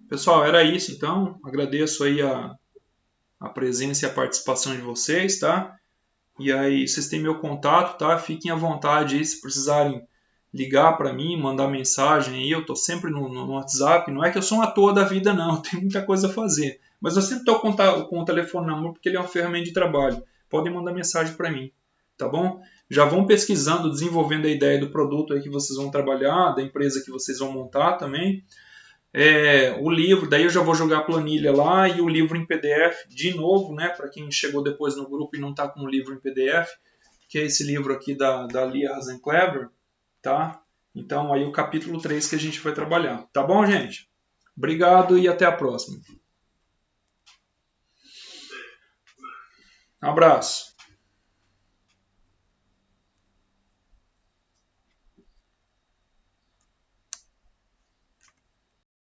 Pessoal, era isso então. Agradeço aí a presença e a participação de vocês, tá? E aí, vocês têm meu contato, tá? Fiquem à vontade aí, se precisarem ligar para mim, mandar mensagem aí. Eu estou sempre no WhatsApp. Não é que eu sou uma toa da vida, não. Tem muita coisa a fazer. Mas eu sempre estou com o telefone na mão porque ele é uma ferramenta de trabalho. Podem mandar mensagem para mim, tá bom? Já vão pesquisando, desenvolvendo a ideia do produto aí que vocês vão trabalhar, da empresa que vocês vão montar também. O livro, daí eu já vou jogar a planilha lá e o livro em PDF de novo, né? Para quem chegou depois no grupo e não está com o livro em PDF, que é esse livro aqui da Lia Hasenclever, tá? Então aí o capítulo 3 que a gente vai trabalhar. Tá bom, gente? Obrigado e até a próxima. Um abraço.